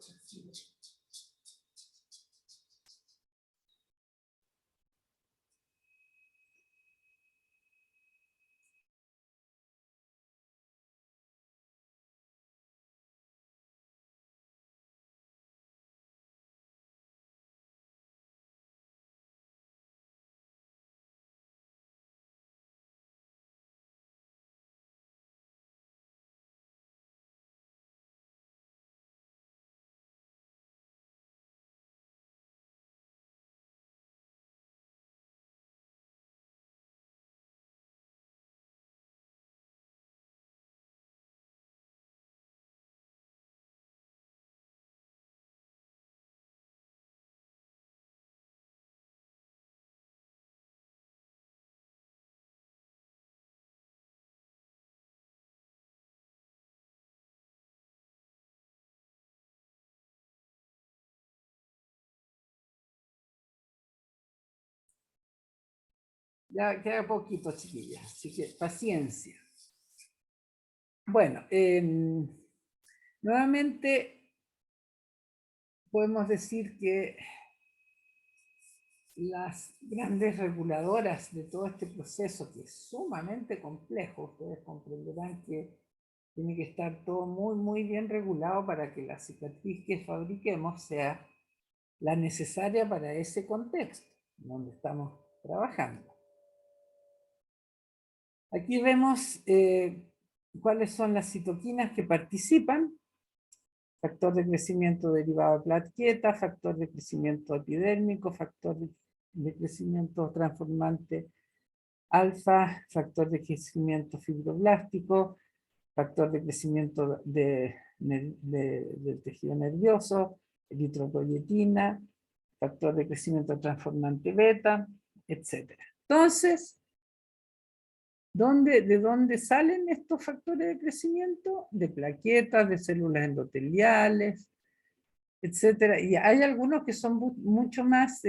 Ya queda poquito, chiquillas, así que paciencia. Bueno, nuevamente podemos decir que las grandes reguladoras de todo este proceso, que es sumamente complejo, ustedes comprenderán que tiene que estar todo muy, muy bien regulado para que la cicatriz que fabriquemos sea la necesaria para ese contexto donde estamos trabajando. Aquí vemos cuáles son las citoquinas que participan: factor de crecimiento derivado de plaqueta, factor de crecimiento epidérmico, factor de crecimiento transformante alfa, factor de crecimiento fibroblástico, factor de crecimiento del tejido nervioso, eritropoyetina, factor de crecimiento transformante beta, etc. Entonces, ¿de dónde salen estos factores de crecimiento? De plaquetas, de células endoteliales, etcétera. Y hay algunos que son mucho más,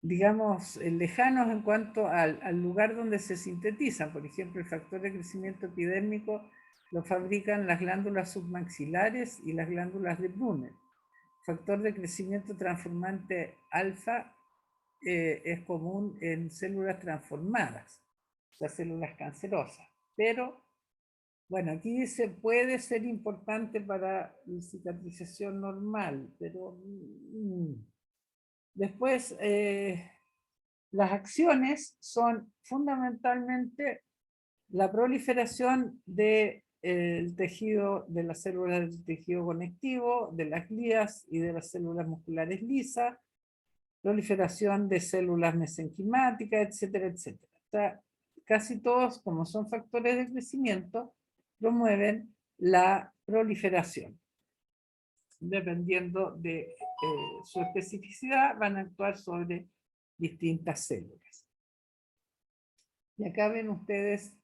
digamos, lejanos en cuanto al lugar donde se sintetizan. Por ejemplo, el factor de crecimiento epidérmico lo fabrican las glándulas submaxilares y las glándulas de Brunner. Factor de crecimiento transformante alfa es común en células transformadas, o sea, células cancerosas. Pero, bueno, aquí dice, puede ser importante para la cicatrización normal, pero después las acciones son fundamentalmente la proliferación del tejido, de las células del tejido conectivo, de las glías y de las células musculares lisas, proliferación de células mesenquimáticas, etcétera, etcétera. O sea, casi todos, como son factores de crecimiento, promueven la proliferación. Dependiendo de su especificidad, van a actuar sobre distintas células. Y acá ven ustedes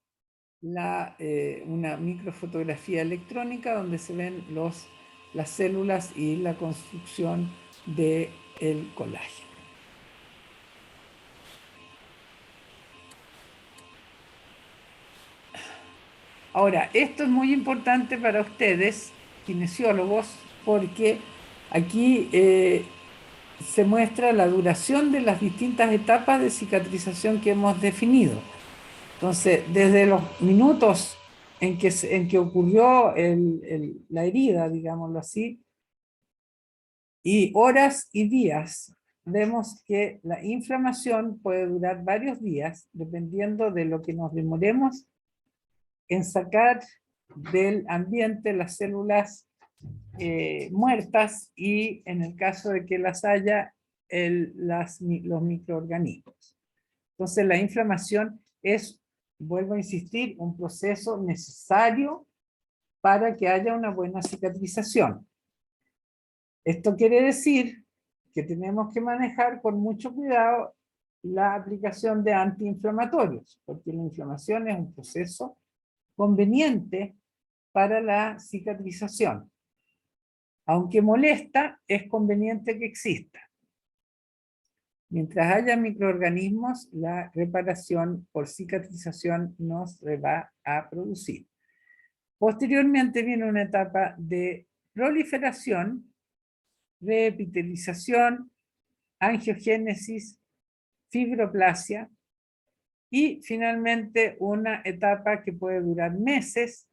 una microfotografía electrónica donde se ven las células y la construcción del colágeno. Ahora, esto es muy importante para ustedes, kinesiólogos, porque aquí se muestra la duración de las distintas etapas de cicatrización que hemos definido. Entonces, desde los minutos en que ocurrió la herida, digámoslo así, y horas y días, vemos que la inflamación puede durar varios días, dependiendo de lo que nos demoremos en sacar del ambiente las células muertas y, en el caso de que las haya, los microorganismos. Entonces la inflamación es, vuelvo a insistir, un proceso necesario para que haya una buena cicatrización. Esto quiere decir que tenemos que manejar con mucho cuidado la aplicación de antiinflamatorios, porque la inflamación es un proceso conveniente para la cicatrización. Aunque molesta, es conveniente que exista. Mientras haya microorganismos, la reparación por cicatrización no se va a producir. Posteriormente viene una etapa de proliferación, reepitelización, angiogénesis, fibroplasia y finalmente una etapa que puede durar meses,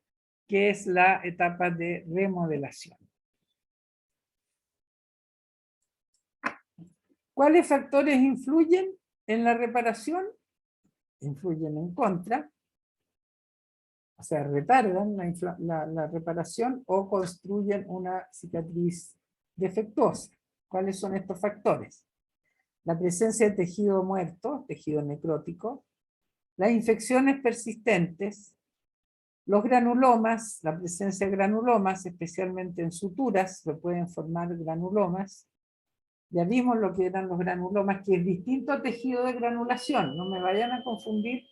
que es la etapa de remodelación. ¿Cuáles factores influyen en la reparación? Influyen en contra, o sea, retardan la reparación o construyen una cicatriz defectuosa. ¿Cuáles son estos factores? La presencia de tejido muerto, tejido necrótico, las infecciones persistentes, los granulomas, la presencia de granulomas, especialmente en suturas, se pueden formar granulomas. Ya vimos lo que eran los granulomas, que es distinto a tejido de granulación. No me vayan a confundir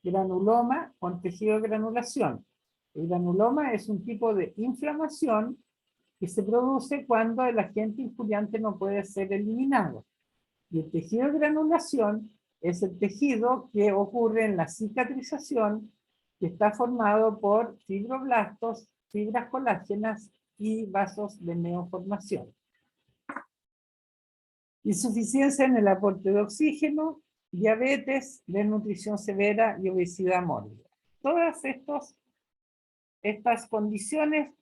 granuloma con tejido de granulación. El granuloma es un tipo de inflamación que se produce cuando el agente injuriante no puede ser eliminado. Y el tejido de granulación es el tejido que ocurre en la cicatrización, que está formado por fibroblastos, fibras colágenas y vasos de neoformación. Insuficiencia en el aporte de oxígeno, diabetes, desnutrición severa y obesidad mórbida. Todas estas condiciones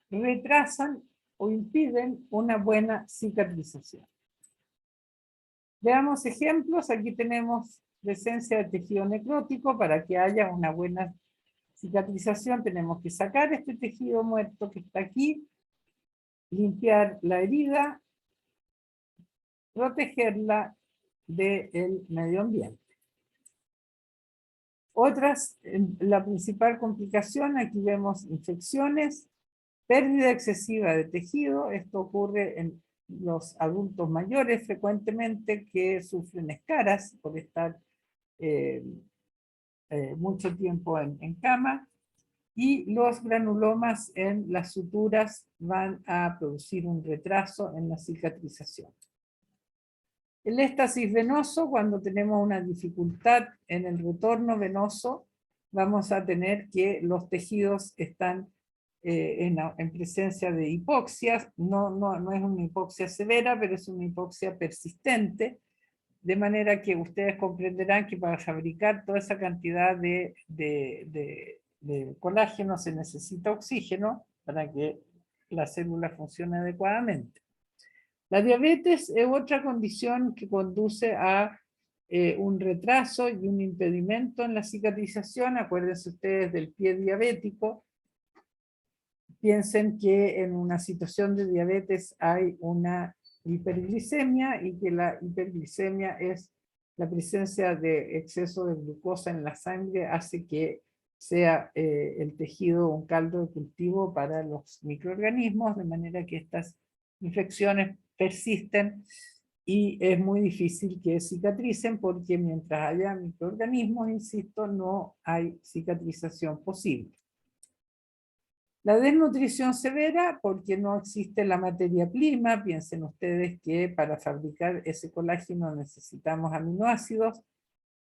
retrasan o impiden una buena cicatrización. Veamos ejemplos. Aquí tenemos presencia de tejido necrótico. Para que haya una buena cicatrización tenemos que sacar este tejido muerto que está aquí, limpiar la herida, protegerla del medio ambiente. La principal complicación, aquí vemos infecciones, pérdida excesiva de tejido. Esto ocurre en los adultos mayores frecuentemente, que sufren escaras por estar mucho tiempo en cama, y los granulomas en las suturas van a producir un retraso en la cicatrización. El éstasis venoso, cuando tenemos una dificultad en el retorno venoso, vamos a tener que los tejidos están en presencia de hipoxias. No es una hipoxia severa, pero es una hipoxia persistente, de manera que ustedes comprenderán que para fabricar toda esa cantidad de colágeno se necesita oxígeno para que la célula funcione adecuadamente. La diabetes es otra condición que conduce a un retraso y un impedimento en la cicatrización. Acuérdense ustedes del pie diabético. Piensen que en una situación de diabetes hay una hiperglicemia, y que la hiperglicemia es la presencia de exceso de glucosa en la sangre, hace que sea el tejido un caldo de cultivo para los microorganismos, de manera que estas infecciones persisten y es muy difícil que cicatricen, porque mientras haya microorganismos, insisto, no hay cicatrización posible. La desnutrición severa, porque no existe la materia prima. Piensen ustedes que para fabricar ese colágeno necesitamos aminoácidos,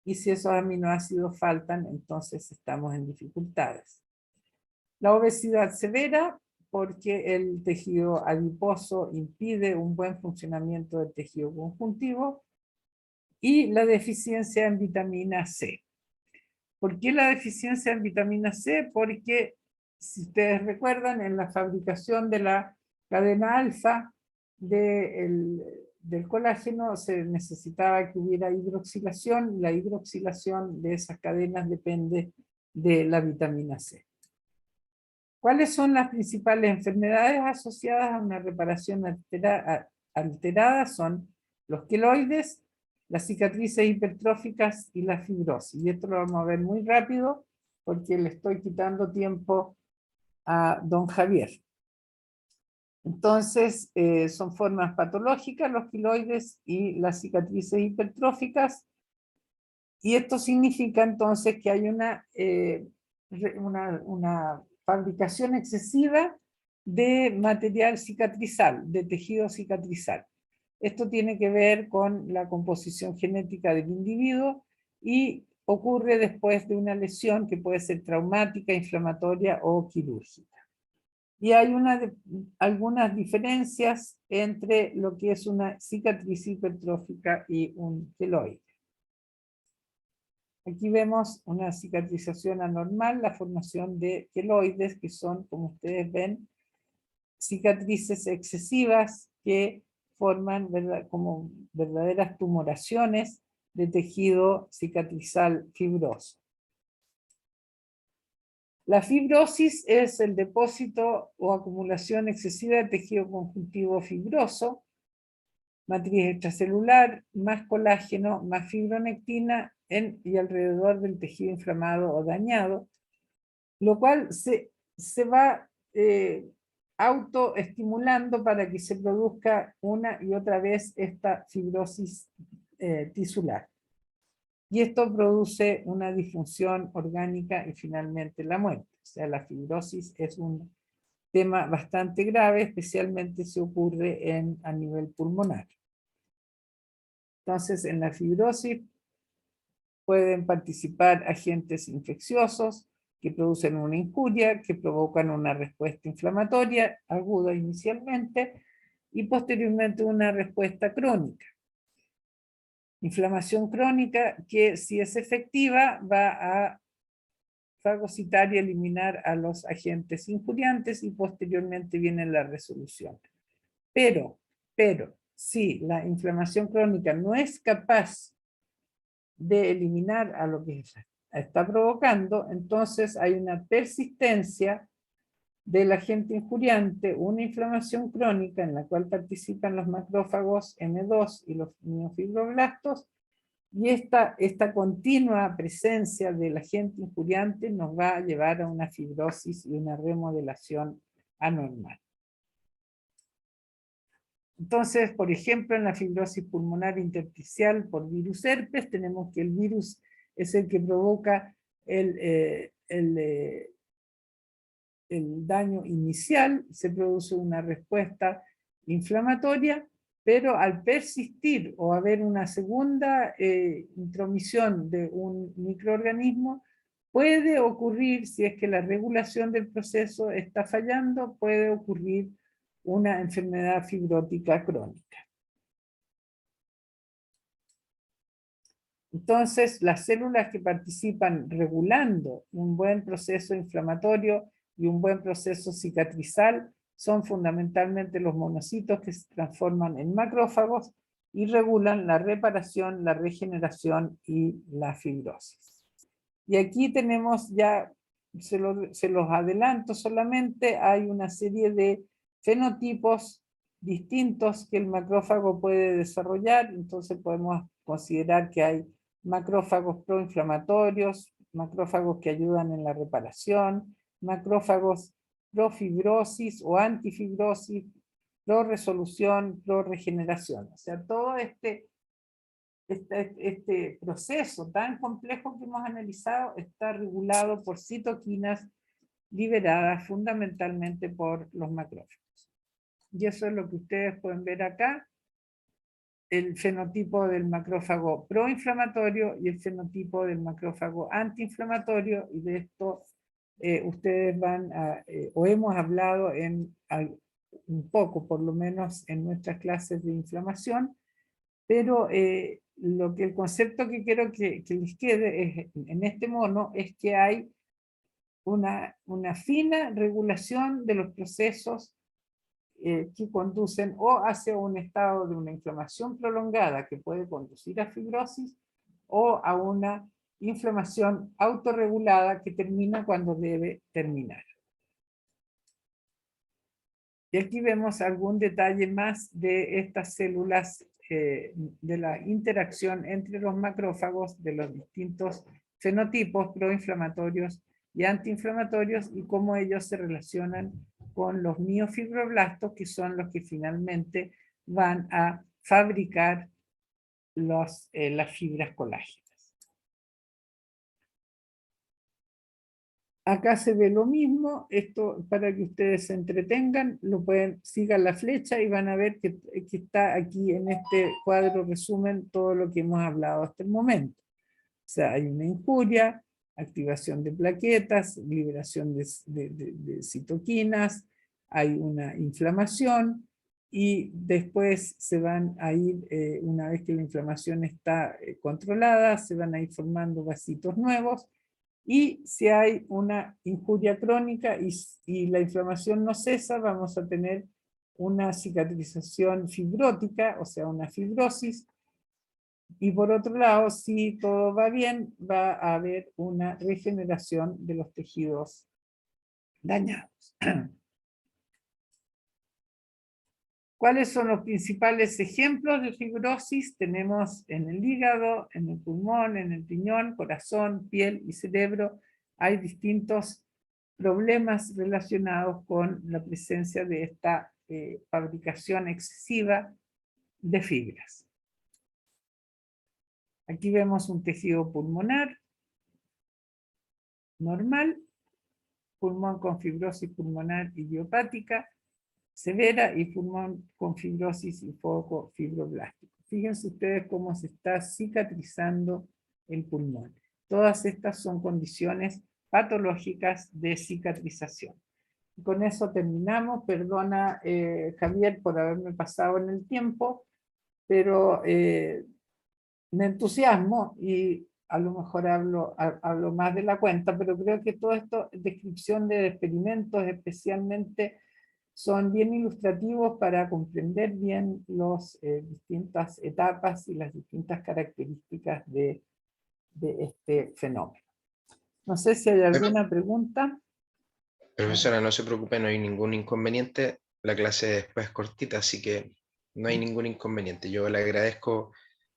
y si esos aminoácidos faltan, entonces estamos en dificultades. La obesidad severa, porque el tejido adiposo impide un buen funcionamiento del tejido conjuntivo. Y la deficiencia en vitamina C. ¿Por qué la deficiencia en vitamina C? Porque, si ustedes recuerdan, en la fabricación de la cadena alfa del colágeno se necesitaba que hubiera hidroxilación. La hidroxilación de esas cadenas depende de la vitamina C. ¿Cuáles son las principales enfermedades asociadas a una reparación alterada? Son los queloides, las cicatrices hipertróficas y la fibrosis. Y esto lo vamos a ver muy rápido porque le estoy quitando tiempo a don Javier. Entonces, son formas patológicas los queloides y las cicatrices hipertróficas. Y esto significa entonces que hay una fabricación excesiva de material cicatrizal, de tejido cicatrizal. Esto tiene que ver con la composición genética del individuo y ocurre después de una lesión que puede ser traumática, inflamatoria o quirúrgica. Y hay algunas diferencias entre lo que es una cicatriz hipertrófica y un queloide. Aquí vemos una cicatrización anormal, la formación de queloides, que son, como ustedes ven, cicatrices excesivas que forman como verdaderas tumoraciones de tejido cicatrizal fibroso. La fibrosis es el depósito o acumulación excesiva de tejido conjuntivo fibroso, matriz extracelular, más colágeno, más fibronectina en y alrededor del tejido inflamado o dañado, lo cual se va autoestimulando para que se produzca una y otra vez esta fibrosis tisular. Y esto produce una disfunción orgánica y finalmente la muerte. O sea, la fibrosis es un tema bastante grave, especialmente si ocurre a nivel pulmonar. Entonces, en la fibrosis pueden participar agentes infecciosos que producen una injuria, que provocan una respuesta inflamatoria aguda inicialmente y posteriormente una respuesta crónica. Inflamación crónica que, si es efectiva, va a fagocitar y eliminar a los agentes injuriantes y posteriormente viene la resolución. Pero, si la inflamación crónica no es capaz de eliminar a lo que está provocando, entonces hay una persistencia del agente injuriante, una inflamación crónica en la cual participan los macrófagos M2 y los miofibroblastos, y esta continua presencia del agente injuriante nos va a llevar a una fibrosis y una remodelación anormal. Entonces, por ejemplo, en la fibrosis pulmonar intersticial por virus herpes, tenemos que el virus es el que provoca el daño inicial, se produce una respuesta inflamatoria, pero al persistir o haber una segunda intromisión de un microorganismo, puede ocurrir, si es que la regulación del proceso está fallando, puede ocurrir una enfermedad fibrótica crónica. Entonces, las células que participan regulando un buen proceso inflamatorio y un buen proceso cicatrizal son fundamentalmente los monocitos, que se transforman en macrófagos y regulan la reparación, la regeneración y la fibrosis. Y aquí tenemos ya, se los adelanto solamente, hay una serie de fenotipos distintos que el macrófago puede desarrollar. Entonces podemos considerar que hay macrófagos proinflamatorios, macrófagos que ayudan en la reparación, macrófagos profibrosis o antifibrosis, proresolución, proregeneración. O sea, todo este proceso tan complejo que hemos analizado está regulado por citoquinas liberadas fundamentalmente por los macrófagos. Y eso es lo que ustedes pueden ver acá, el fenotipo del macrófago proinflamatorio y el fenotipo del macrófago antiinflamatorio, y de esto ustedes van a, o hemos hablado un poco, por lo menos en nuestras clases de inflamación, pero el concepto que quiero que les quede en este mono es que hay una fina regulación de los procesos que conducen o hacia un estado de una inflamación prolongada que puede conducir a fibrosis, o a una inflamación autorregulada que termina cuando debe terminar. Y aquí vemos algún detalle más de estas células, de la interacción entre los macrófagos de los distintos fenotipos proinflamatorios y antiinflamatorios, y cómo ellos se relacionan con los miofibroblastos, que son los que finalmente van a fabricar las fibras colágenas. Acá se ve lo mismo, esto para que ustedes se entretengan, sigan la flecha y van a ver que está aquí en este cuadro resumen todo lo que hemos hablado hasta el momento. O sea, hay una injuria, activación de plaquetas, liberación de citoquinas, hay una inflamación, y después se van a ir, una vez que la inflamación está controlada, se van a ir formando vasitos nuevos. Y si hay una injuria crónica y la inflamación no cesa, vamos a tener una cicatrización fibrótica, o sea, una fibrosis. Y por otro lado, si todo va bien, va a haber una regeneración de los tejidos dañados. ¿Cuáles son los principales ejemplos de fibrosis? Tenemos en el hígado, en el pulmón, en el riñón, corazón, piel y cerebro. Hay distintos problemas relacionados con la presencia de esta fabricación excesiva de fibras. Aquí vemos un tejido pulmonar normal, pulmón con fibrosis pulmonar idiopática severa y pulmón con fibrosis y foco fibroblástico. Fíjense ustedes cómo se está cicatrizando el pulmón. Todas estas son condiciones patológicas de cicatrización. Con eso terminamos. Perdona, Javier, por haberme pasado en el tiempo, pero me entusiasmo y a lo mejor hablo más de la cuenta, pero creo que todo esto, descripción de experimentos especialmente, son bien ilustrativos para comprender bien las distintas etapas y las distintas características de este fenómeno. No sé si hay alguna pregunta. Profesora, no se preocupe, no hay ningún inconveniente. La clase después es cortita, así que no hay ningún inconveniente. Yo le agradezco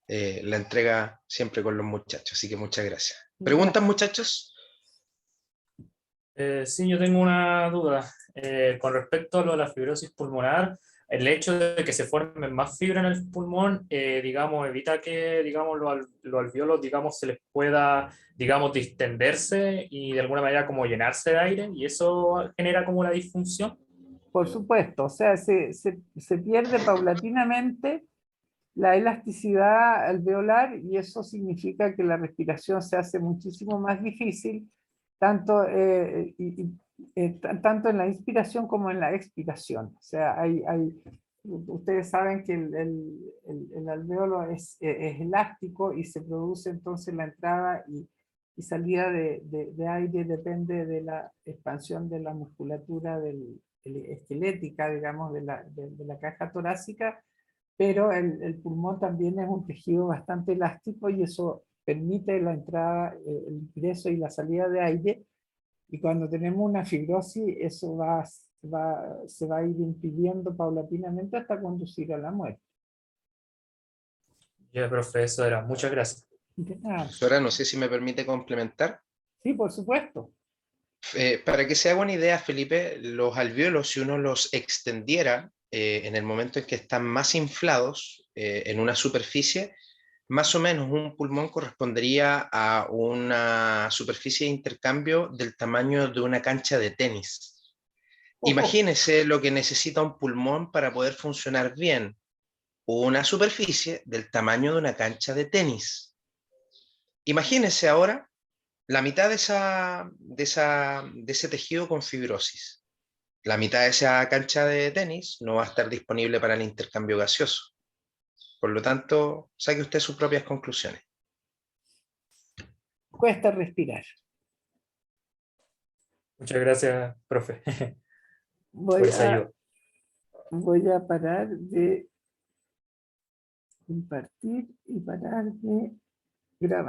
la entrega siempre con los muchachos, así que muchas gracias. ¿Preguntas, muchachos? Sí, yo tengo una duda. Con respecto a lo de la fibrosis pulmonar, el hecho de que se formen más fibra en el pulmón, digamos, evita que, digamos, los alvéolos, digamos, se les pueda, digamos, distenderse y de alguna manera como llenarse de aire, y eso genera como la disfunción. Por supuesto, o sea, se pierde paulatinamente la elasticidad alveolar y eso significa que la respiración se hace muchísimo más difícil, tanto, tanto en la inspiración como en la expiración. O sea, ustedes saben que el alveolo es elástico y se produce entonces la entrada y salida de aire depende de la expansión de la musculatura esquelética, digamos, de la caja torácica, pero el pulmón también es un tejido bastante elástico y eso permite la entrada, el ingreso y la salida de aire, y cuando tenemos una fibrosis eso se va a ir impidiendo paulatinamente hasta conducir a la muerte. Ya, profesora, muchas gracias. De nada. Profesora, no sé si me permite complementar. Sí, por supuesto. Para que se haga una idea, Felipe, los alvéolos, si uno los extendiera en el momento en que están más inflados en una superficie, más o menos un pulmón correspondería a una superficie de intercambio del tamaño de una cancha de tenis. Imagínese lo que necesita un pulmón para poder funcionar bien. Una superficie del tamaño de una cancha de tenis. Imagínese ahora la mitad de ese tejido con fibrosis. La mitad de esa cancha de tenis no va a estar disponible para el intercambio gaseoso. Por lo tanto, saque usted sus propias conclusiones. Cuesta respirar. Muchas gracias, profe, por Voy esa ayuda. a parar de compartir y parar de grabar.